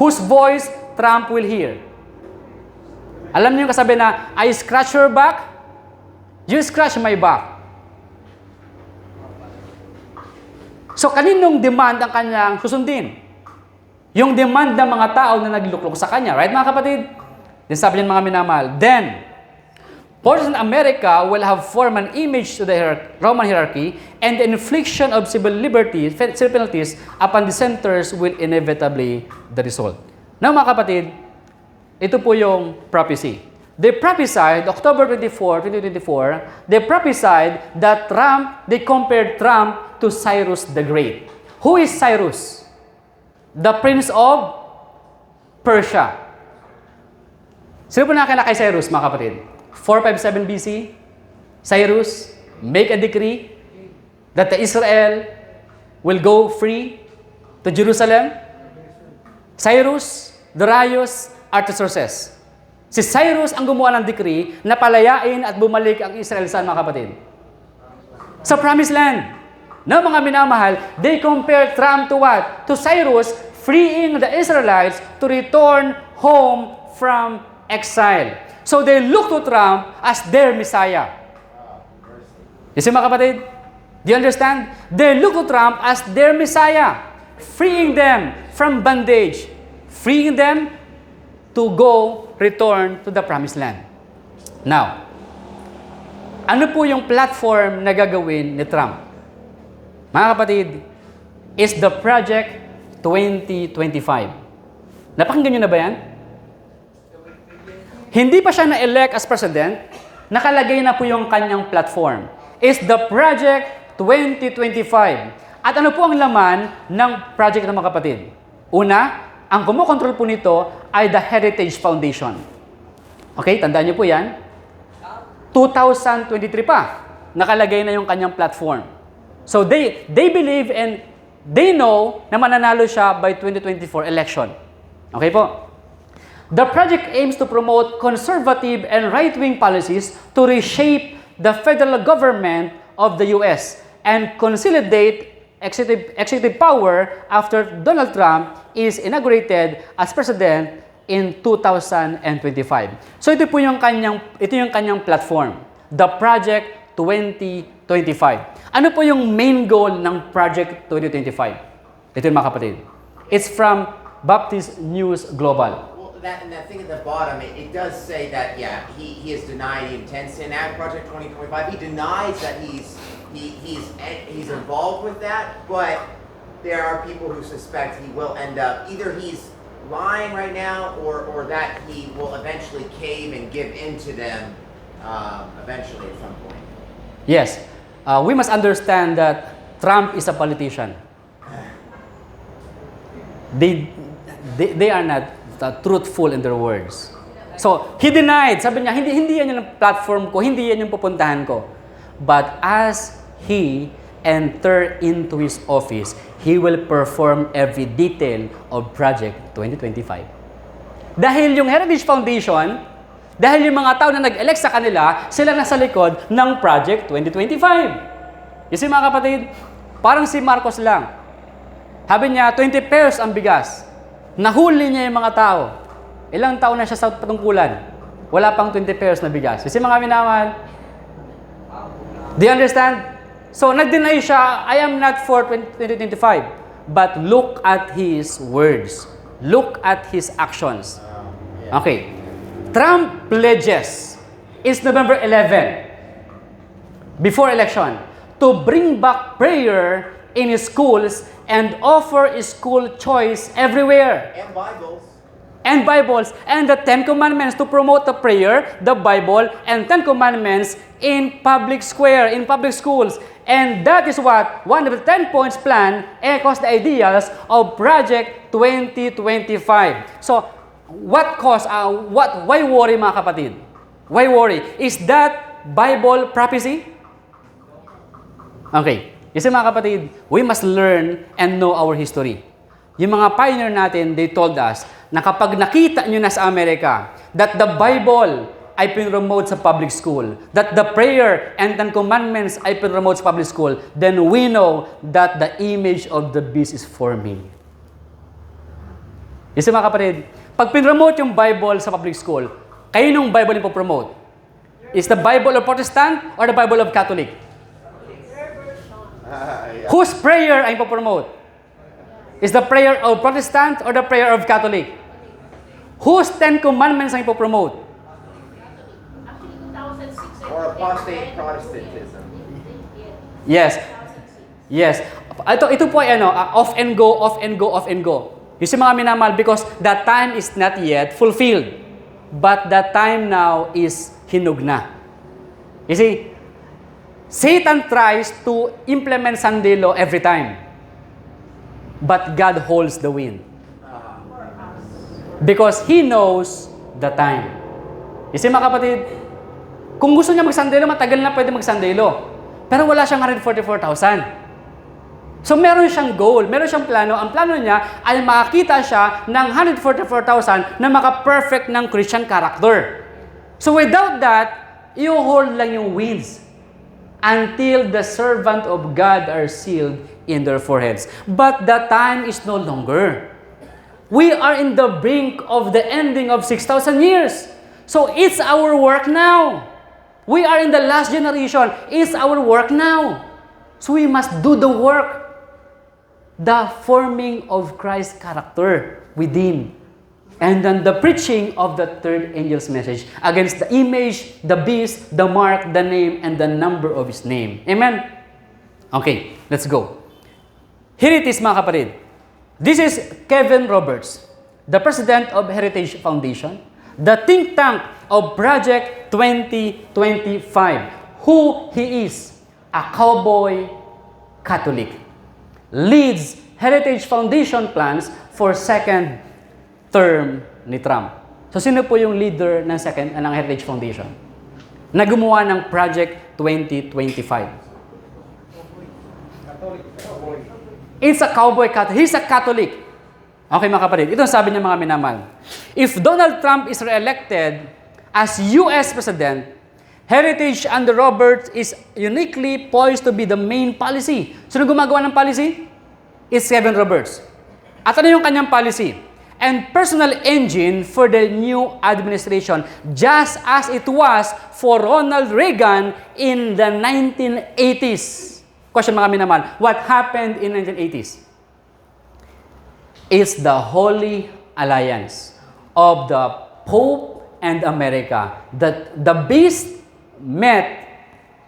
Whose voice Trump will hear? Alam niyo yung kasabi na, I scratch your back, you scratch my back. So, kaninong demand ang kanyang susundin? Yung demand ng mga tao na nagluklok sa kanya. Right, mga kapatid? Then sabi niyan mga minamahal, then, Protestant America will have formed an image to the Roman hierarchy, and the infliction of civil penalties upon dissenters will inevitably the result. Now, mga kapatid, ito po yung prophecy. They prophesied, October 24, 2024, they prophesied that they compared Trump to Cyrus the Great. Who is Cyrus? The prince of Persia. Sino po nakakilala kay Cyrus, mga kapatid? 457 BC, Cyrus make a decree that the Israel will go free to Jerusalem. Cyrus, Darius, Artaxerxes. Si Cyrus ang gumawa ng decree na palayain at bumalik ang Israel sa mga kapatid. Sa Promised Land. Na mga minamahal, they compare Trump to what? To Cyrus freeing the Israelites to return home from exile. So they look to Trump as their Messiah. You see mga kapatid? Do you understand? They look to Trump as their Messiah, freeing them from bondage, freeing them to return to the Promised Land. Now, ano po yung platform na gagawin ni Trump? Mga kapatid, is the Project 2025. Napakinggan nyo na ba yan? Hindi pa siya na-elect as president, nakalagay na po yung kanyang platform. Is the Project 2025. At ano po ang laman ng project ng mga kapatid? Una, ang kumokontrol po nito ay the Heritage Foundation. Okay, tandaan niyo po yan. 2023 pa, nakalagay na yung kanyang platform. So they believe and they know na mananalo siya by 2024 election. Okay po? The project aims to promote conservative and right-wing policies to reshape the federal government of the U.S. and consolidate executive power after Donald Trump is inaugurated as president in 2025. So ito yung kanyang platform, the Project 2025. Ano po yung main goal ng Project 2025? Ito yung mga kapatid. It's from Baptist News Global. And that thing at the bottom, it does say that, yeah, he has denied he intends to enact Project 2025. He denies that he's involved with that, but there are people who suspect he will end up, either he's lying right now or that he will eventually cave and give in to them eventually at some point. Yes. We must understand that Trump is a politician. They are not truthful in their words. So, he denied. Sabi niya, hindi yan yung platform ko, hindi yan yung pupuntahan ko. But as he enter into his office, he will perform every detail of Project 2025. Dahil yung Heritage Foundation, dahil yung mga tao na nag-elect sa kanila, sila nasa likod ng Project 2025. You see mga kapatid, parang si Marcos lang. Sabi niya, 20 pesos ang bigas. Nahuli niya yung mga tao. Ilang taon na siya sa patungkulan. Wala pang 20 pesos na bigas. Kasi mga minamahal, do you understand? So, nag-deny siya, I am not for 2025. but look at his words. Look at his actions. Okay. Trump pledges is November 11, before election, to bring back prayer in schools and offer school choice everywhere. And Bibles. And Bibles, and the 10 Commandments to promote the prayer, the Bible, and 10 Commandments in public square, in public schools. And that is what one of the 10 points plan echoes the ideas of Project 2025. So, why worry mga kapatid? Why worry? Is that Bible prophecy? Okay. Kasi mga kapatid, we must learn and know our history. Yung mga pioneer natin, they told us na kapag nakita nyo na sa Amerika that the Bible ay pinromote sa public school, that the prayer and the commandments ay pinromote sa public school, then we know that the image of the beast is forming. Kasi mga kapatid, pag pinromote yung Bible sa public school, kayo nung Bible yung promote? Is the Bible of Protestant or the Bible of Catholic? Whose prayer ay promote? Is the prayer of Protestant or the prayer of Catholic? Whose 10 Commandments ang ipopromote? Or apostate Protestantism. Yes. Yes. Ito po ay off and go, off and go, off and go. You see mga minamahal, because the time is not yet fulfilled. But the time now is hinug na. You see, Satan tries to implement Sunday law every time. But God holds the wind. Because He knows the time. Kasi mga kapatid, kung gusto niya mag-Sunday law, matagal na pwede mag-Sunday law. Pero wala siyang 144,000. So meron siyang goal, meron siyang plano. Ang plano niya ay makakita siya ng 144,000 na maka-perfect ng Christian character. So without that, i-hold lang yung winds until the servant of God are sealed in their foreheads. But the time is no longer. We are in the brink of the ending of 6,000 years. So it's our work now. We are in the last generation. It's our work now. So we must do the work. The forming of Christ's character within. And then the preaching of the third angel's message against the image, the beast, the mark, the name, and the number of his name. Amen? Okay, let's go. Here it is mga kapatid. This is Kevin Roberts, the president of Heritage Foundation, the think tank of Project 2025, who he is, a cowboy Catholic, leads Heritage Foundation plans for second term ni Trump. So sino po yung leader ng Heritage Foundation na gumawa ng Project 2025? It's a cowboy Catholic. He's a Catholic. Okay mga kapatid, ito ang sabi niya mga minamahal. If Donald Trump is re-elected as U.S. President, Heritage under Roberts is uniquely poised to be the main policy. Sino gumagawa ng policy? It's Kevin Roberts. At ano yung kanyang policy? And personal engine for the new administration, just as it was for Ronald Reagan in the 1980s. Question mga naman, what happened in 1980s? It's the Holy Alliance of the Pope and America. That the beast met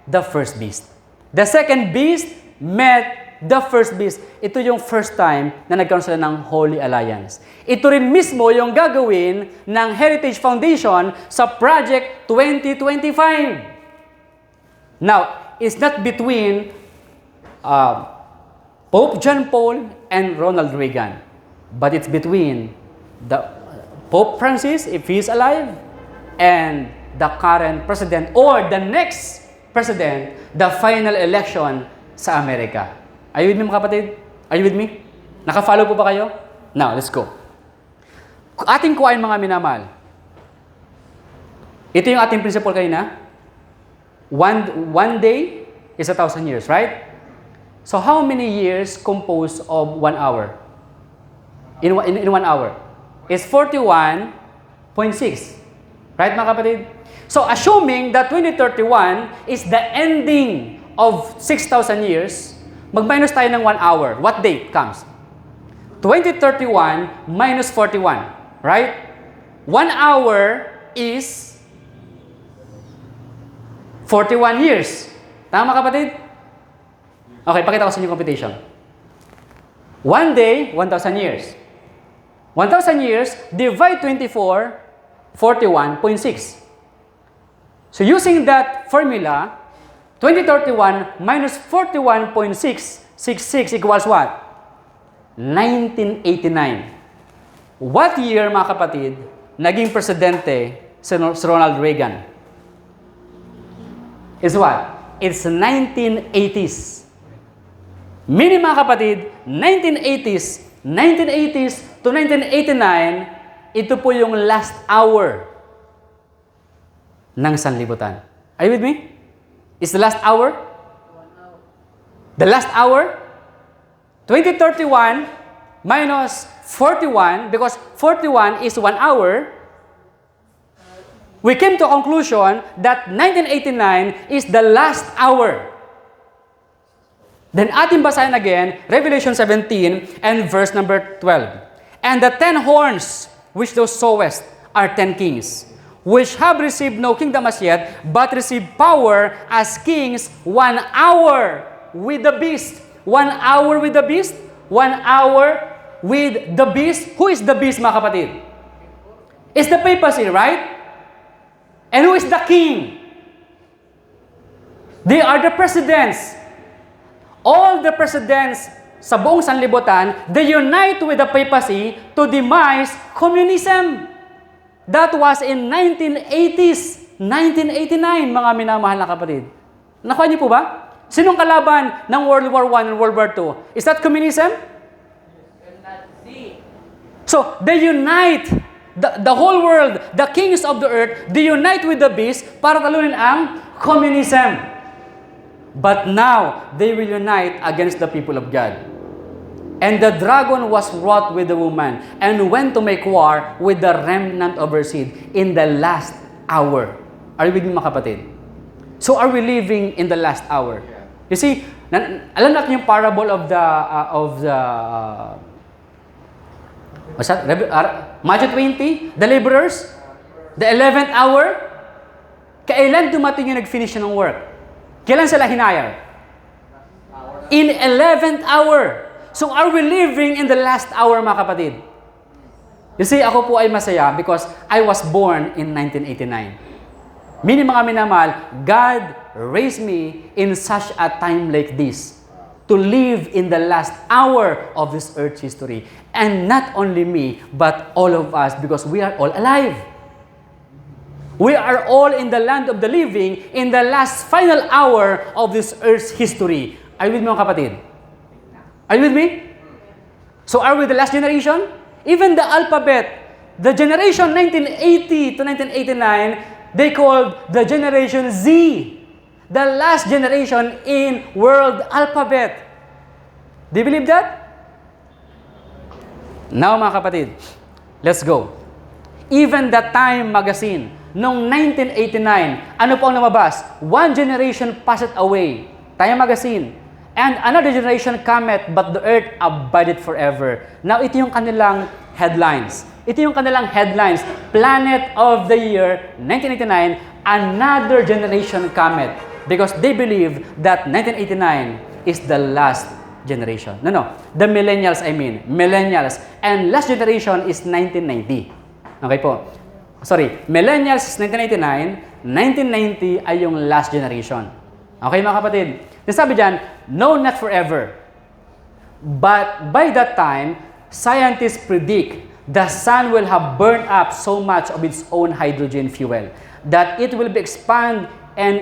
the first beast. The second beast met the first beast. Ito yung first time na nagkaroon sila ng Holy Alliance. Ito rin mismo yung gagawin ng Heritage Foundation sa Project 2025. Now, it's not between Pope John Paul and Ronald Reagan, but it's between the Pope Francis, if he is alive, and the current president or the next president, the final election sa Amerika. Are you with me mga kapatid? Are you with me? Naka-follow po ba kayo? Now, let's go. Ating kuhain mga minamahal. Ito yung ating principle kanina. One day is 1,000 years, right? So how many years composed of 1 hour? In 1 hour? It's 41.6. Right mga kapatid? So assuming that 2031 is the ending of 6,000 years, mag-minus tayo ng 1 hour. What date comes? 2031 minus 41. Right? 1 hour is 41 years. Tama, kapatid? Okay, pakita ko sa inyo computation. 1 day, 1,000 years. 1,000 years, divide 24, 41.6. So using that formula, 2031 minus 41.666 equals what? 1989. What year, mga kapatid, naging presidente si Ronald Reagan? Is what? It's 1980s. Meaning, mga kapatid, 1980s to 1989, ito po yung last hour ng sanlibutan. Are you with me? Is the last hour? The last hour? 2031 minus 41, because 41 is 1 hour, we came to a conclusion that 1989 is the last hour. Then ating basahin again, Revelation 17 and verse number 12. And the 10 horns which thou sawest are 10 kings, which have received no kingdom as yet, but receive power as kings 1 hour with the beast. 1 hour with the beast? 1 hour with the beast? Who is the beast, mga kapatid? It's the papacy, right? And who is the king? They are the presidents. All the presidents sa buong sanlibutan, they unite with the papacy to demise communism. That was in 1980s, 1989, mga minamahal na kapatid. Nakuha niyo po ba? Sinong kalaban ng World War I and World War II? Is that communism? So, they unite, the whole world, the kings of the earth, they unite with the beast para talunin ang communism. But now, they will unite against the people of God. And the dragon was wrought with the woman and went to make war with the remnant of her seed in the last hour. Are you with me, mga kapatid? So are we living in the last hour? You see, alam natin yung parable of the what's that? Matthew 20, the laborers, the 11th hour. Kailan dumating yung nag-finish ng work? Kailan sila hinayar? In 11th hour. So are we living in the last hour, mga kapatid? You see, ako po ay masaya because I was born in 1989. Meaning, mga minamahal, God raised me in such a time like this to live in the last hour of this earth's history. And not only me, but all of us, because we are all alive. We are all in the land of the living in the last final hour of this earth's history. Are you with me, mga kapatid? Are you with me? So are we the last generation? Even the alphabet, the generation 1980 to 1989, they called the generation Z, the last generation in world alphabet. Do you believe that? Now, mga kapatid, let's go. Even the Time magazine, noong 1989, ano po ang lumabas? One generation passed away. Time magazine. And another generation cometh, but the earth abided forever. Now, ito yung kanilang headlines. Ito yung kanilang headlines. Planet of the year, 1989, another generation cometh. Because they believe that 1989 is the last generation. No. The millennials, I mean. Millennials. And last generation is 1990. Okay po. Sorry. Millennials is 1989. 1990 ay yung last generation. Okay, mga kapatid? Sabi dyan, no, not forever. But by that time, scientists predict the sun will have burned up so much of its own hydrogen fuel that it will be expanded and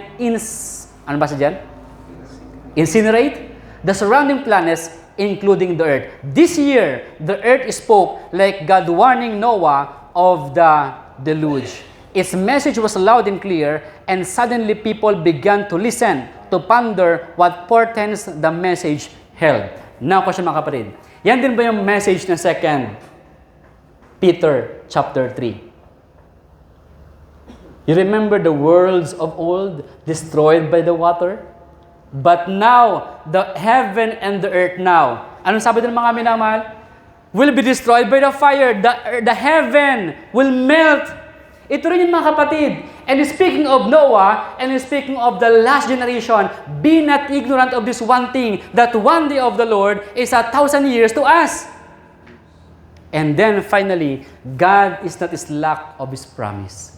incinerate the surrounding planets, including the Earth. This year, the Earth spoke like God warning Noah of the deluge. Its message was loud and clear, and suddenly people began to listen, to ponder what portends the message held. Now, question, mga kapatid. Yan din ba yung message ng 2 Peter chapter 3? You remember the worlds of old, destroyed by the water? But now, the heaven and the earth now. Anong sabi din mga minamahal? will be destroyed by the fire. The heaven will melt. Ito rin yung mga kapatid. And speaking of Noah, and speaking of the last generation, be not ignorant of this one thing, that one day of the Lord is 1,000 years to us. And then finally, God is not slack of His promise.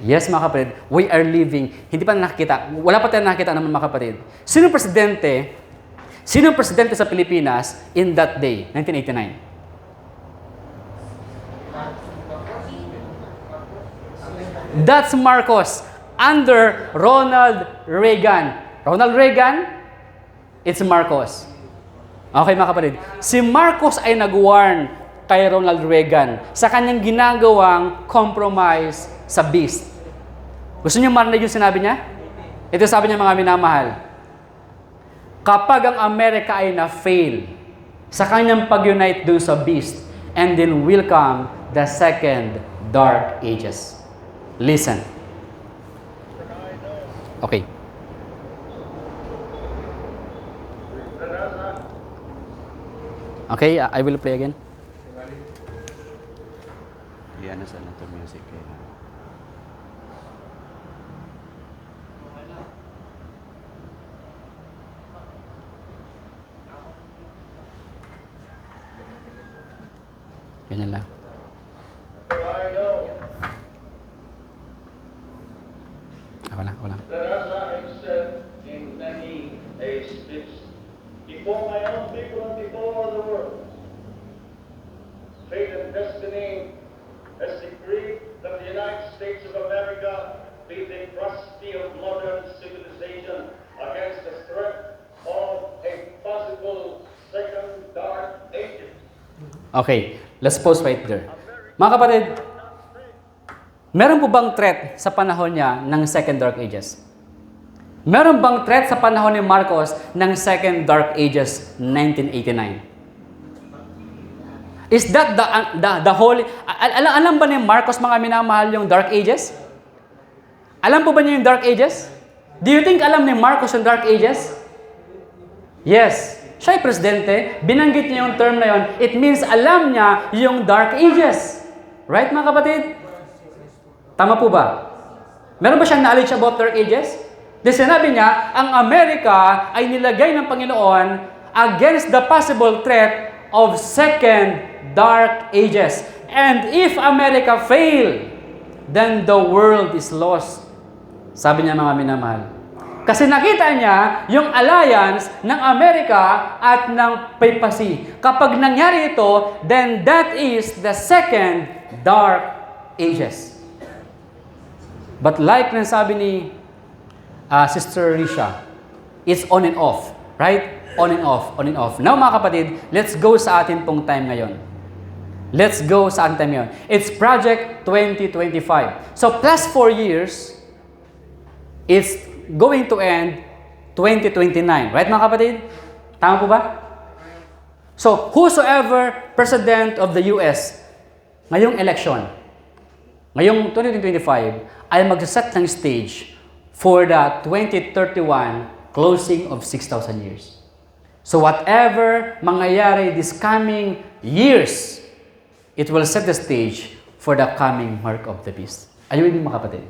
Yes, mga kapatid, we are living, hindi pa nakikita, wala pa tayong nakikita naman mga kapatid. Sino presidente sa Pilipinas in that day, 1989? That's Marcos under Ronald Reagan. Ronald Reagan, it's Marcos. Okay mga kapatid, si Marcos ay nag-warn kay Ronald Reagan sa kanyang ginagawang compromise sa beast. Gusto niyo marinig yung sinabi niya? Ito sabi niya, mga minamahal. Kapag ang Amerika ay na-fail sa kanyang pag-unite dun sa beast, and then will come the second dark ages. Listen. Okay. Okay, I will play again. Yan na sa to music. Ganyan lang. Wala. That as I have said in many a speech, before my own people and before the world, fate and destiny has decreed that the United States of America be the trustee of modern civilization against the threat of a possible second dark ages. Okay, let's pause right there. Mga kapatid, meron po bang threat sa panahon niya ng Second Dark Ages? Meron bang threat sa panahon ni Marcos ng Second Dark Ages 1989? Is that the holy... Alam ba ni Marcos, mga minamahal, yung Dark Ages? Alam po ba niya yung Dark Ages? Do you think alam ni Marcos yung Dark Ages? Yes. Siya ay presidente, binanggit niya yung term na yon. It means alam niya yung Dark Ages. Right, mga kapatid? Tama po ba? Meron ba siyang knowledge about Dark Ages? Di sinabi niya, ang Amerika ay nilagay ng Panginoon against the possible threat of Second Dark Ages. And if America fail, then the world is lost. Sabi niya, mga minamahal. Kasi nakita niya yung alliance ng Amerika at ng papacy. Kapag nangyari ito, then that is the Second Dark Ages. But like na sabi ni Sister Risha, it's on and off. Right? On and off, on and off. Now mga kapatid, let's go sa atin pong time ngayon. Let's go sa ating time ngayon. It's Project 2025. So plus 4 years, it's going to end 2029. Right mga kapatid? Tama po ba? So whosoever President of the US ngayong election, ngayong 2025, ay magsaset ng stage for the 2031 closing of 6,000 years. So whatever mangyayari this coming years, it will set the stage for the coming mark of the beast. Ayun yung mga kapatid.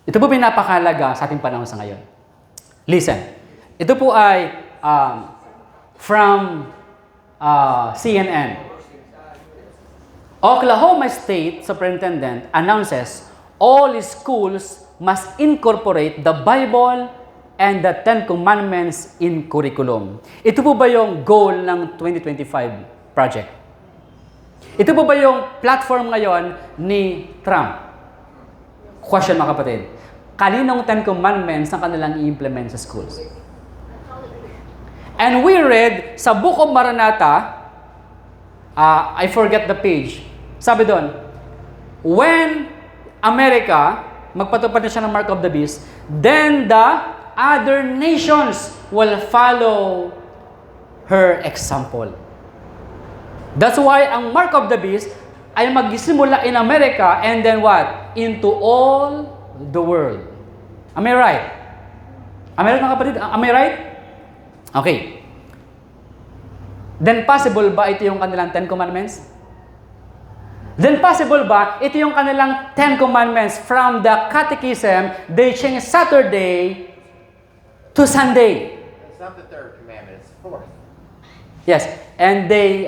Ito po pinapakalaga sa ating panahon sa ngayon. Listen, ito po ay from CNN. Oklahoma State Superintendent announces all schools must incorporate the Bible and the Ten Commandments in curriculum. Ito po ba yung goal ng 2025 project? Ito po ba yung platform ngayon ni Trump? Question mga kapatid. Kaninong Ten Commandments ang kanilang i-implement sa schools? And we read sa Book of Maranatha, I forget the page, sabi doon, when America, magpatupad na siya ng Mark of the Beast, then the other nations will follow her example. That's why ang Mark of the Beast ay magsisimula in America and then what? Into all the world. Am I right? Am I right mga kapatid? Am I right? Okay. Then possible ba ito yung kanilang 10 Commandments? Then possible ba ito yung kanilang 10 Commandments from the Catechism, they change Saturday to Sunday? It's not the third commandment, it's the fourth. Yes, and they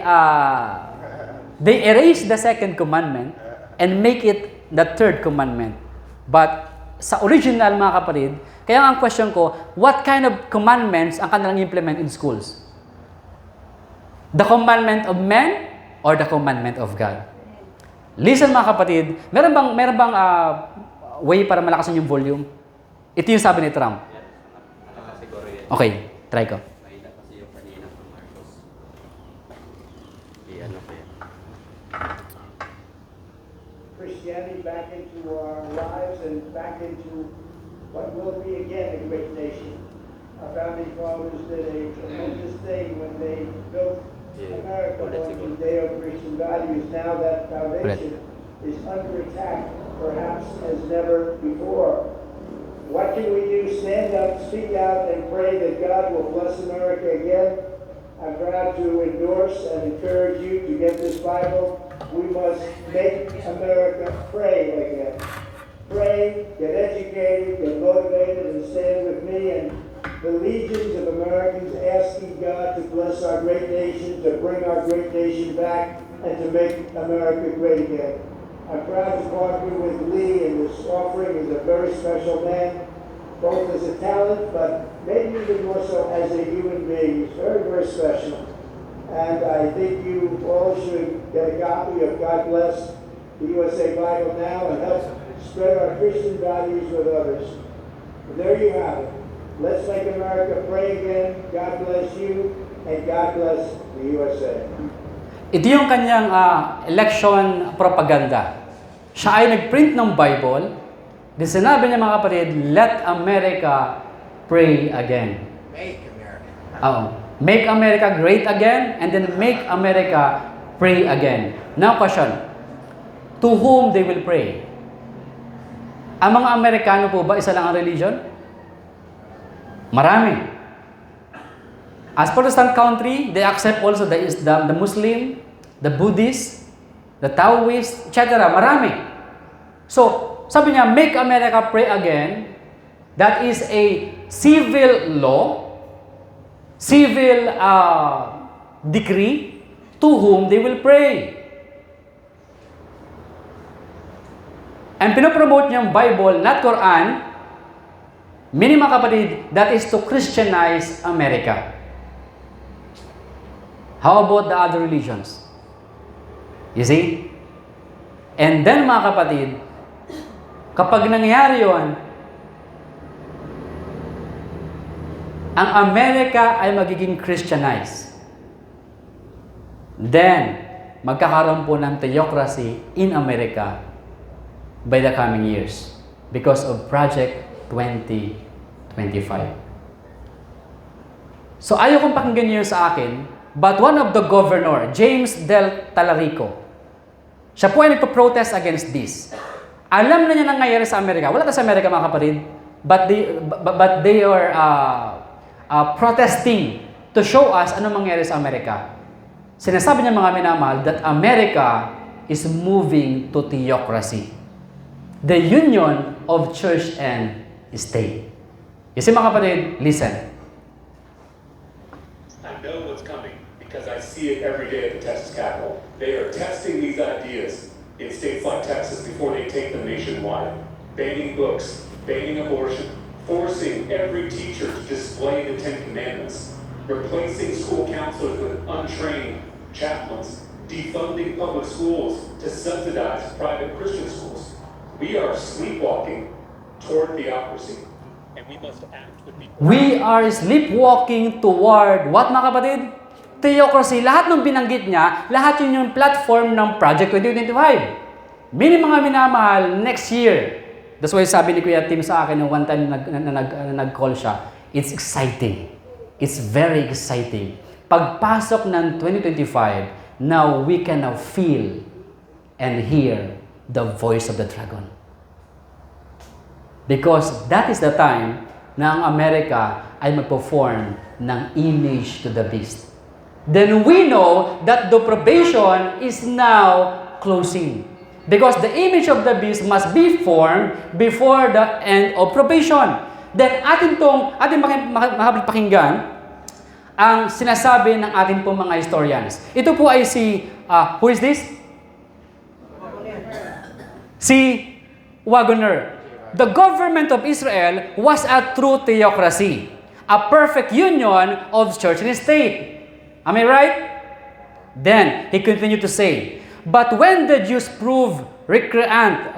erase the second commandment and make it the third commandment. But sa original, mga kapatid, kaya ang question ko, what kind of commandments ang kanilang implement in schools? The commandment of men or the commandment of God? Listen mga kapatid, meron bang way para malakasan yung volume? Ito yung sabi ni Trump. Okay, try ko. Mahina kasi yung kanina ng Marcos. Ano pa yan? Christianity back into our lives and back into what will be again a great nation. Our founding fathers did a tremendous thing when they built America on Judeo-Christian values. Now that foundation is under attack, perhaps as never before. What can we do? Stand up, speak out, and pray that God will bless America again. I'm proud to endorse and encourage you to get this Bible. We must make America pray again. Pray, get educated, get motivated, and stand with me and the legions of Americans asking God to bless our great nation, to bring our great nation back, and to make America great again. I'm proud to partner with Lee in this offering. He's a very special man, both as a talent, but maybe even more so as a human being. He's very, very special. And I think you all should get a copy of God Bless the USA Bible now and help spread our Christian values with others. And there you have it. Let's make America pray again. God bless you, and God bless the USA. Ito yung kanyang election propaganda. Siya ay nagprint ng Bible. Then sinabi niya mga kapatid, let America pray again. Make America. Oo. Make America great again, and then make America pray again. Now question, to whom they will pray? Ang mga Amerikano po ba isa lang ang religion? Marami. As Protestant country, they accept also the Muslim, the Buddhist, the Taoist, etc. Marami. So, sabi niya, make America pray again. That is a civil law, civil decree to whom they will pray. And pinopromote niyang Bible, not Quran, meaning mga kapatid, that is to Christianize America. How about the other religions? You see? And then mga kapatid, kapag nangyari yon, ang Amerika ay magiging Christianized. Then, magkakaroon po ng theocracy in America by the coming years because of Project 2025. So ayaw kong pakinggan niyo sa akin, but one of the governor, James Del Talarico, siya po ay nagpo-protest against this. Alam na niya nangyayari sa Amerika. Wala ka sa Amerika mga kapatid, but they are protesting to show us ano mangyayari sa Amerika. Sinasabi niya mga minamahal that America is moving to theocracy. The union of church and state. You see mga kapatid, listen. I know what's coming because I see it every day at the Texas Capitol. They are testing these ideas in states like Texas before they take them nationwide. Banning books, banning abortion, forcing every teacher to display the Ten Commandments, replacing school counselors with untrained chaplains, defunding public schools to subsidize private Christian schools. We are sleepwalking toward theocracy, and we must act with the... We are sleepwalking toward what mga kapatid? Theocracy. Lahat ng binanggit niya, lahat yun yung platform ng Project 2025. Meaning mga minamahal, next year. That's why sabi ni Kuya Tim sa akin one time nag-call siya, it's exciting. It's very exciting. Pagpasok ng 2025, now we can now feel and hear the voice of the dragon. Because that is the time na ang Amerika ay mag-perform ng image to the beast. then we know that the probation is now closing. Because the image of the beast must be formed before the end of probation. Then atin pakinggan ang sinasabi ng atin pong mga historians. Ito po ay si, who is this? Si Wagner. The government of Israel was a true theocracy, a perfect union of church and state. Am I right? Then, he continued to say, but when the Jews prove recreant,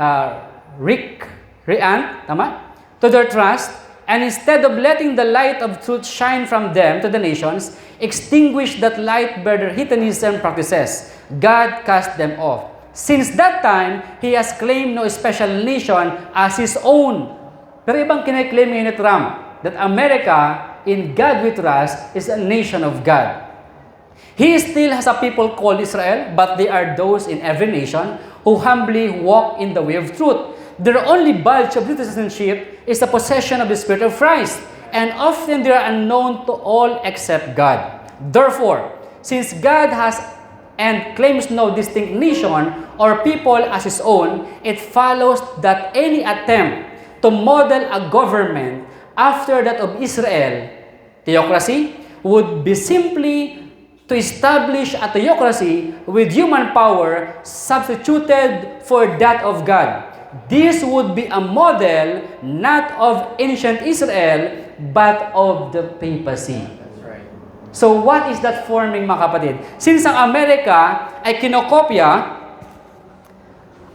to their trust, and instead of letting the light of truth shine from them to the nations, extinguish that light by their heathenism practices, God cast them off. Since that time, He has claimed no special nation as His own. Pero ibang kiniklaim ni Trump that America, in God we trust, is a nation of God. He still has a people called Israel, but they are those in every nation who humbly walk in the way of truth. Their only badge of citizenship is the possession of the Spirit of Christ, and often they are unknown to all except God. Therefore, since God has and claims no distinct nation or people as His own, it follows that any attempt to model a government after that of Israel, theocracy, would be simply to establish a theocracy with human power substituted for that of God. This would be a model not of ancient Israel, but of the papacy. That's right. So what is that forming, mga kapatid? Since ang Amerika ay kinokopya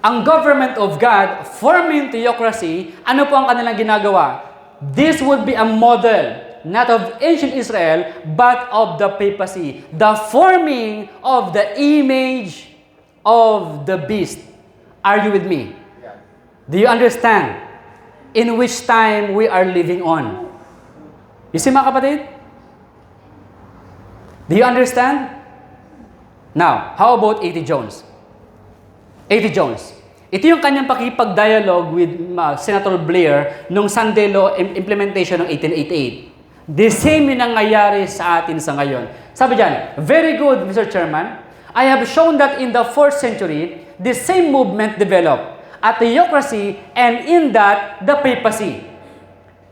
ang government of God, forming theocracy, ano po ang kanilang ginagawa? This would be a model not of ancient Israel, but of the papacy. The forming of the image of the beast. Are you with me? Yeah. Do you understand in which time we are living on? You see, mga kapatid? Do you understand? Now, how about A.T. Jones? A.T. Jones. Ito yung kanyang pakipag-dialogue with Senator Blair nung Sunday Law implementation ng 1888. The same yung nangyayari sa atin sa ngayon. Sabi dyan, very good, Mr. Chairman. I have shown that in the 4th century, the same movement developed, a theocracy, and in that, the papacy.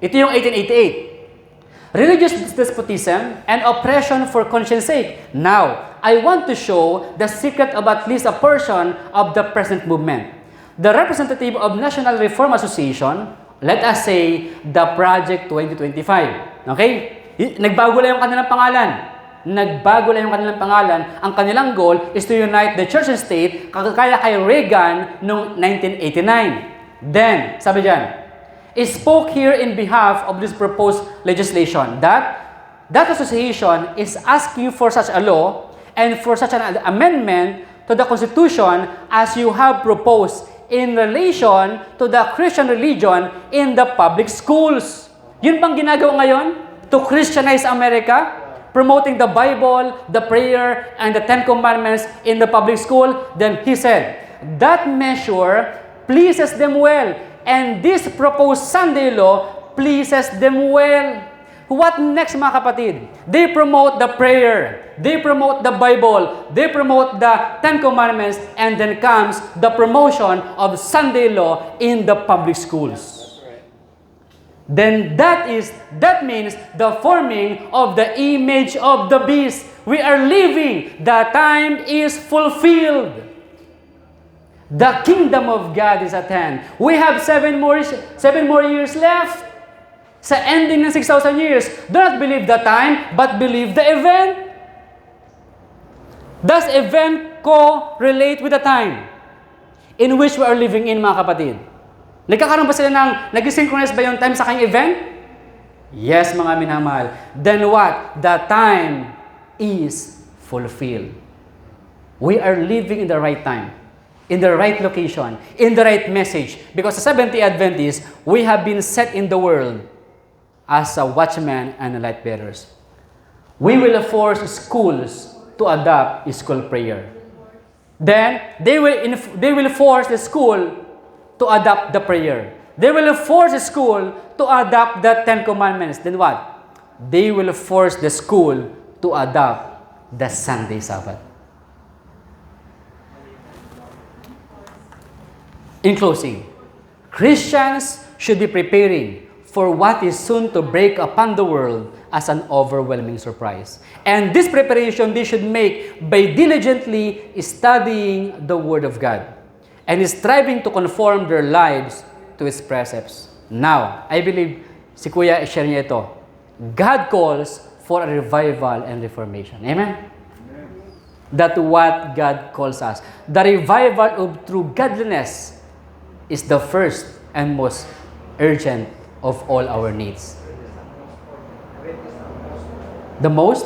Ito yung 1888. Religious despotism and oppression for conscience sake. Now, I want to show the secret of at least a portion of the present movement. The representative of National Reform Association, let us say, the Project 2025. Okay? Nagbago lang yung kanilang pangalan. Nagbago lang yung kanilang pangalan. Ang kanilang goal is to unite the church and state, kaya kay Reagan noong 1989. Then, sabi dyan, spoke here in behalf of this proposed legislation that association is asking for such a law and for such an amendment to the Constitution as you have proposed in relation to the Christian religion in the public schools. Yun bang ginagawa ngayon? To Christianize America? Promoting the Bible, the prayer, and the Ten Commandments in the public school? Then he said, that measure pleases them well, and this proposed Sunday law pleases them well. What next, mga kapatid? They promote the prayer, they promote the Bible, they promote the Ten Commandments, and then comes the promotion of Sunday law in the public schools. Then that means the forming of the image of the beast. We are living, the time is fulfilled. The kingdom of God is at hand. We have 7 more years left. Sa ending ng 6,000 years, do not believe the time, but believe the event. Does event correlate with the time in which we are living in, mga kapatid? Nagkakaroon ba sila nag-synchronize ba yung time sa kanyang event? Yes, mga minamahal. Then what? The time is fulfilled. We are living in the right time, in the right location, in the right message. Because sa Seventh-day Adventists, we have been set in the world as a watchman and a light bearers. We will force schools to adopt school prayer. Then, they will force the school to adopt the prayer. They will force the school to adopt the Ten Commandments. Then what? They will force the school to adopt the Sunday Sabbath. In closing, Christians should be preparing for what is soon to break upon the world as an overwhelming surprise. And this preparation they should make by diligently studying the Word of God and striving to conform their lives to its precepts. Now, I believe si Kuya share niya ito. God calls for a revival and reformation. Amen? That's what God calls us. The revival of true godliness is the first and most urgent of all our needs. The most?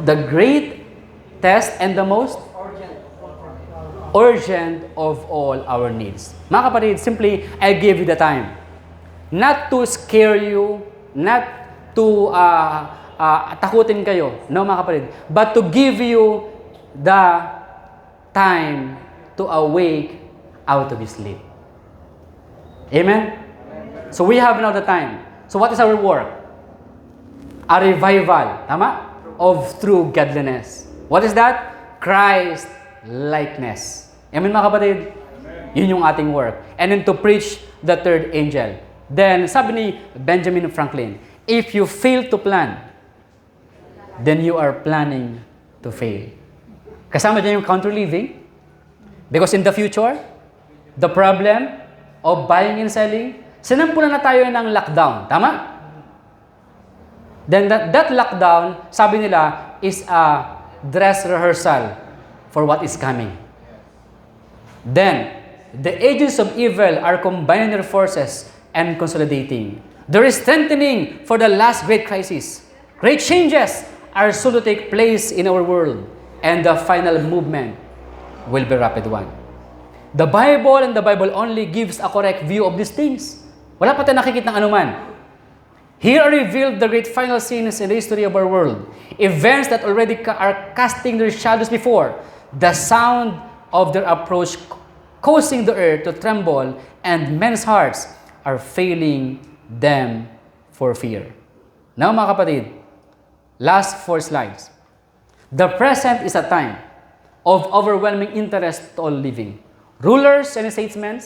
The greatest and the most urgent of all our needs. Mga kapatid, simply, I give you the time. Not to scare you, not to takutin kayo, no mga kapatid, but to give you the time to awake out of his sleep. Amen? So we have now the time. So what is our work? A revival, tama? Of true godliness. What is that? Christ likeness. Amen mga kapatid? Yun yung ating work. And then to preach the third angel. Then sabi ni Benjamin Franklin, if you fail to plan, then you are planning to fail. Kasama dyan yung counter living. Because in the future, the problem of buying and selling, sinampulan na tayo ng lockdown. Tama? Then that lockdown, sabi nila, is a dress rehearsal for what is coming. Then, the agents of evil are combining their forces and consolidating. There is strengthening for the last great crisis. Great changes are soon to take place in our world, and the final movement will be rapid one. The Bible and the Bible only gives a correct view of these things. Wala pa tayo nakikita ng anuman. Here are revealed the great final scenes in the history of our world. Events that already are casting their shadows before. The sound of their approach causing the earth to tremble, and men's hearts are failing them for fear. Now mga kapatid, last 4 slides. The present is a time of overwhelming interest to all living. Rulers and statesmen,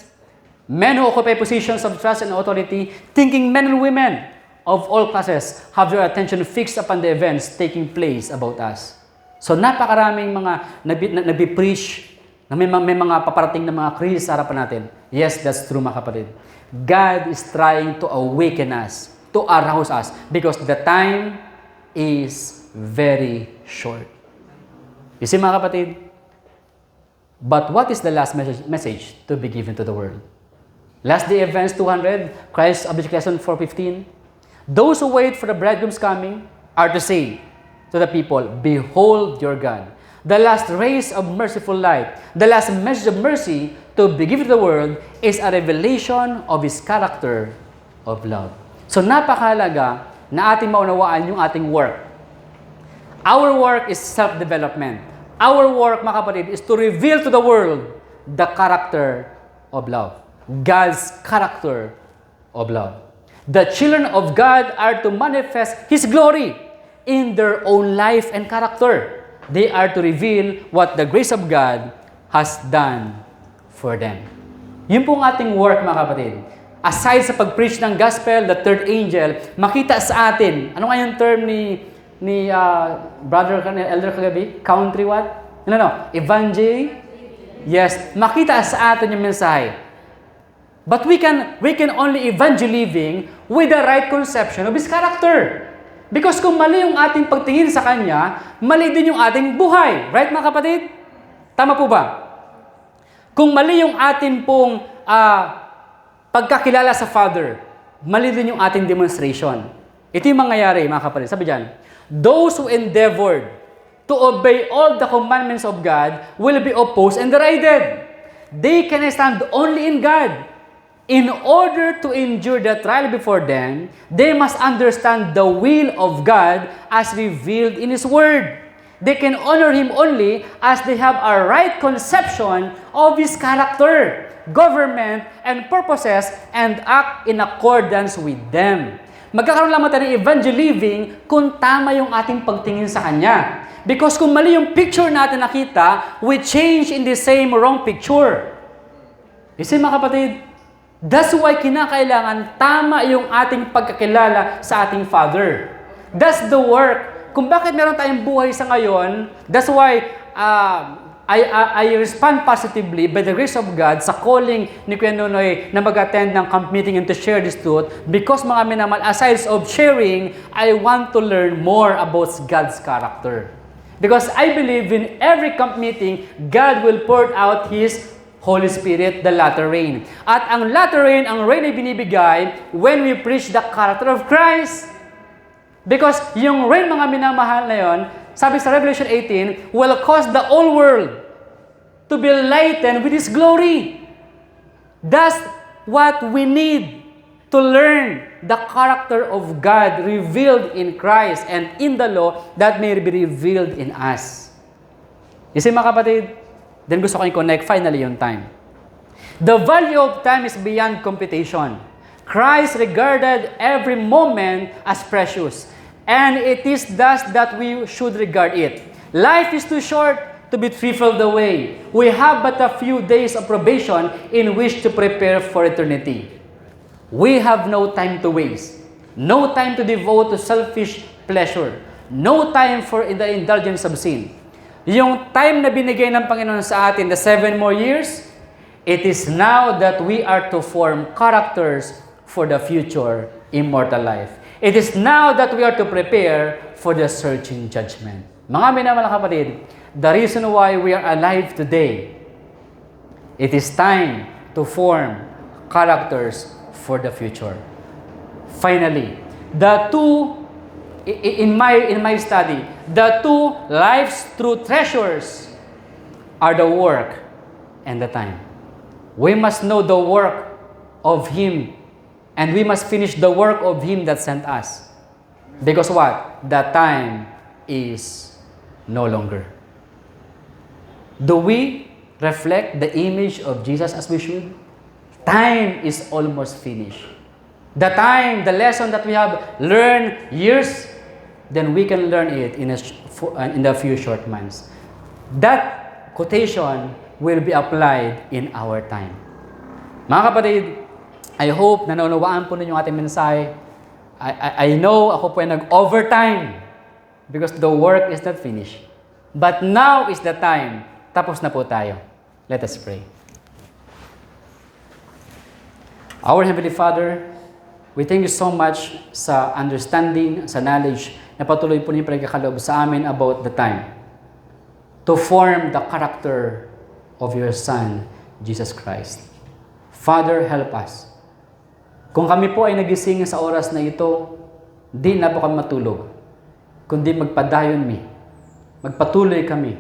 men who occupy positions of trust and authority, thinking men and women of all classes have their attention fixed upon the events taking place about us. So napakaraming mga nagbi-preach na may mga paparating na mga krisis sa harapan natin. Yes, that's true mga kapatid. God is trying to awaken us, to arouse us, because the time is very short. You see mga kapatid? But what is the last message to be given to the world? Last day events 200, Christ's Abdication 4:15. Those who wait for the bridegroom's coming are to say to the people, behold your God. The last rays of merciful light, the last message of mercy to be given to the world is a revelation of His character of love. So napakahalaga na ating maunawaan yung ating work. Our work is self-development. Our work, mga kapatid, is to reveal to the world the character of love. God's character of love. The children of God are to manifest His glory in their own life and character. They are to reveal what the grace of God has done for them. Yun pong ating work, mga kapatid. Aside sa pag-preach ng gospel, the third angel, makita sa atin, ano nga yung term ni brother elder kagabi? Country what? Evangel? Yes, makita sa atin yung mensahe. But we can only evangelizing with the right conception of His character. Because kung mali yung ating pagtingin sa Kanya, mali din yung ating buhay. Right mga kapatid? Tama po ba? Kung mali yung ating pong pagkakilala sa Father, mali din yung ating demonstration. Ito yung mangyayari mga kapatid. Sabi dyan, those who endeavored to obey all the commandments of God will be opposed and derided. They can stand only in God. In order to endure the trial before them, they must understand the will of God as revealed in His Word. They can honor Him only as they have a right conception of His character, government, and purposes, and act in accordance with them. Magkakaroon lamang tayo ng evangel living kung tama yung ating pagtingin sa Kanya. Because kung mali yung picture natin nakita, we change in the same wrong picture. You see mga kapatid, that's why kinakailangan tama yung ating pagkakilala sa ating Father. That's the work. Kung bakit meron tayong buhay sa ngayon, that's why I respond positively by the grace of God sa calling ni Kuya Nonoy na mag-attend ng camp meeting and to share this truth because mga minamal, aside of sharing, I want to learn more about God's character. Because I believe in every camp meeting, God will pour out His Holy Spirit, the latter rain. At ang latter rain, ang rain ay binibigay when we preach the character of Christ. Because yung rain, mga minamahal na yon, sabi sa Revelation 18, will cause the whole world to be lightened with His glory. That's what we need to learn the character of God revealed in Christ and in the law that may be revealed in us. You see mga kapatid, then gusto ko i-connect finally yung time. The value of time is beyond computation. Christ regarded every moment as precious, and it is thus that we should regard it. Life is too short to be trifled away. We have but a few days of probation in which to prepare for eternity. We have no time to waste, no time to devote to selfish pleasure, no time for the indulgence of sin. Yung time na binigay ng Panginoon sa atin, the 7 more years, it is now that we are to form characters for the future immortal life. It is now that we are to prepare for the searching judgment. Mga minamahal kapatid, the reason why we are alive today, it is time to form characters for the future. Finally, the two, in my study, the two life's true treasures are the work and the time. We must know the work of Him, and we must finish the work of Him that sent us. Because what? The time is no longer. Do we reflect the image of Jesus as we should? Time is almost finished. The time, the lesson that we have learned years, then we can learn it in a few short months. That quotation will be applied in our time. Mga kapatid, I hope na naunawaan po ninyo ating mensahe. I know ako po ay nag-overtime because the work is not finished. But now is the time. Tapos na po tayo. Let us pray. Our Heavenly Father, we thank you so much sa understanding, sa knowledge na patuloy po niyo pinagkakaloob sa amin about the time to form the character of your Son, Jesus Christ. Father, help us. Kung kami po ay nagising sa oras na ito, di na po kami matulog, kundi magpatuloy kami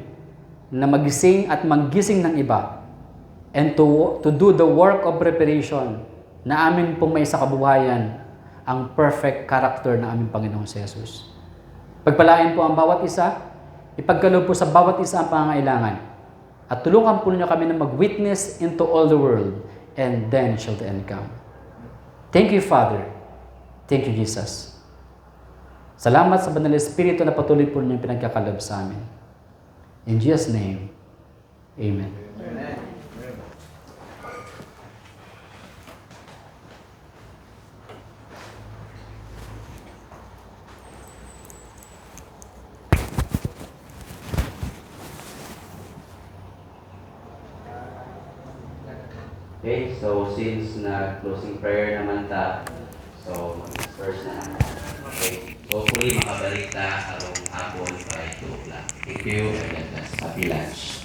na magising at manggising ng iba and to do the work of preparation na amin pong may sa kabuhayan ang perfect character ng aming Panginoong si Jesus. Pagpalain po ang bawat isa, ipagkaloob po sa bawat isa ang pangangailangan, at tulungan po ninyo kami na mag-witness into all the world, and then shall the end come. Thank you, Father. Thank you, Jesus. Salamat sa Banal na Espiritu na patuloy po ninyo pinagkakaloob sa amin. In Jesus' name, Amen. Amen. Okay, so since closing prayer naman ta, so mag-first na naman. Okay, so hopefully makabalik ta karong hapon para 2 o'clock. Thank you and God bless. Happy lunch.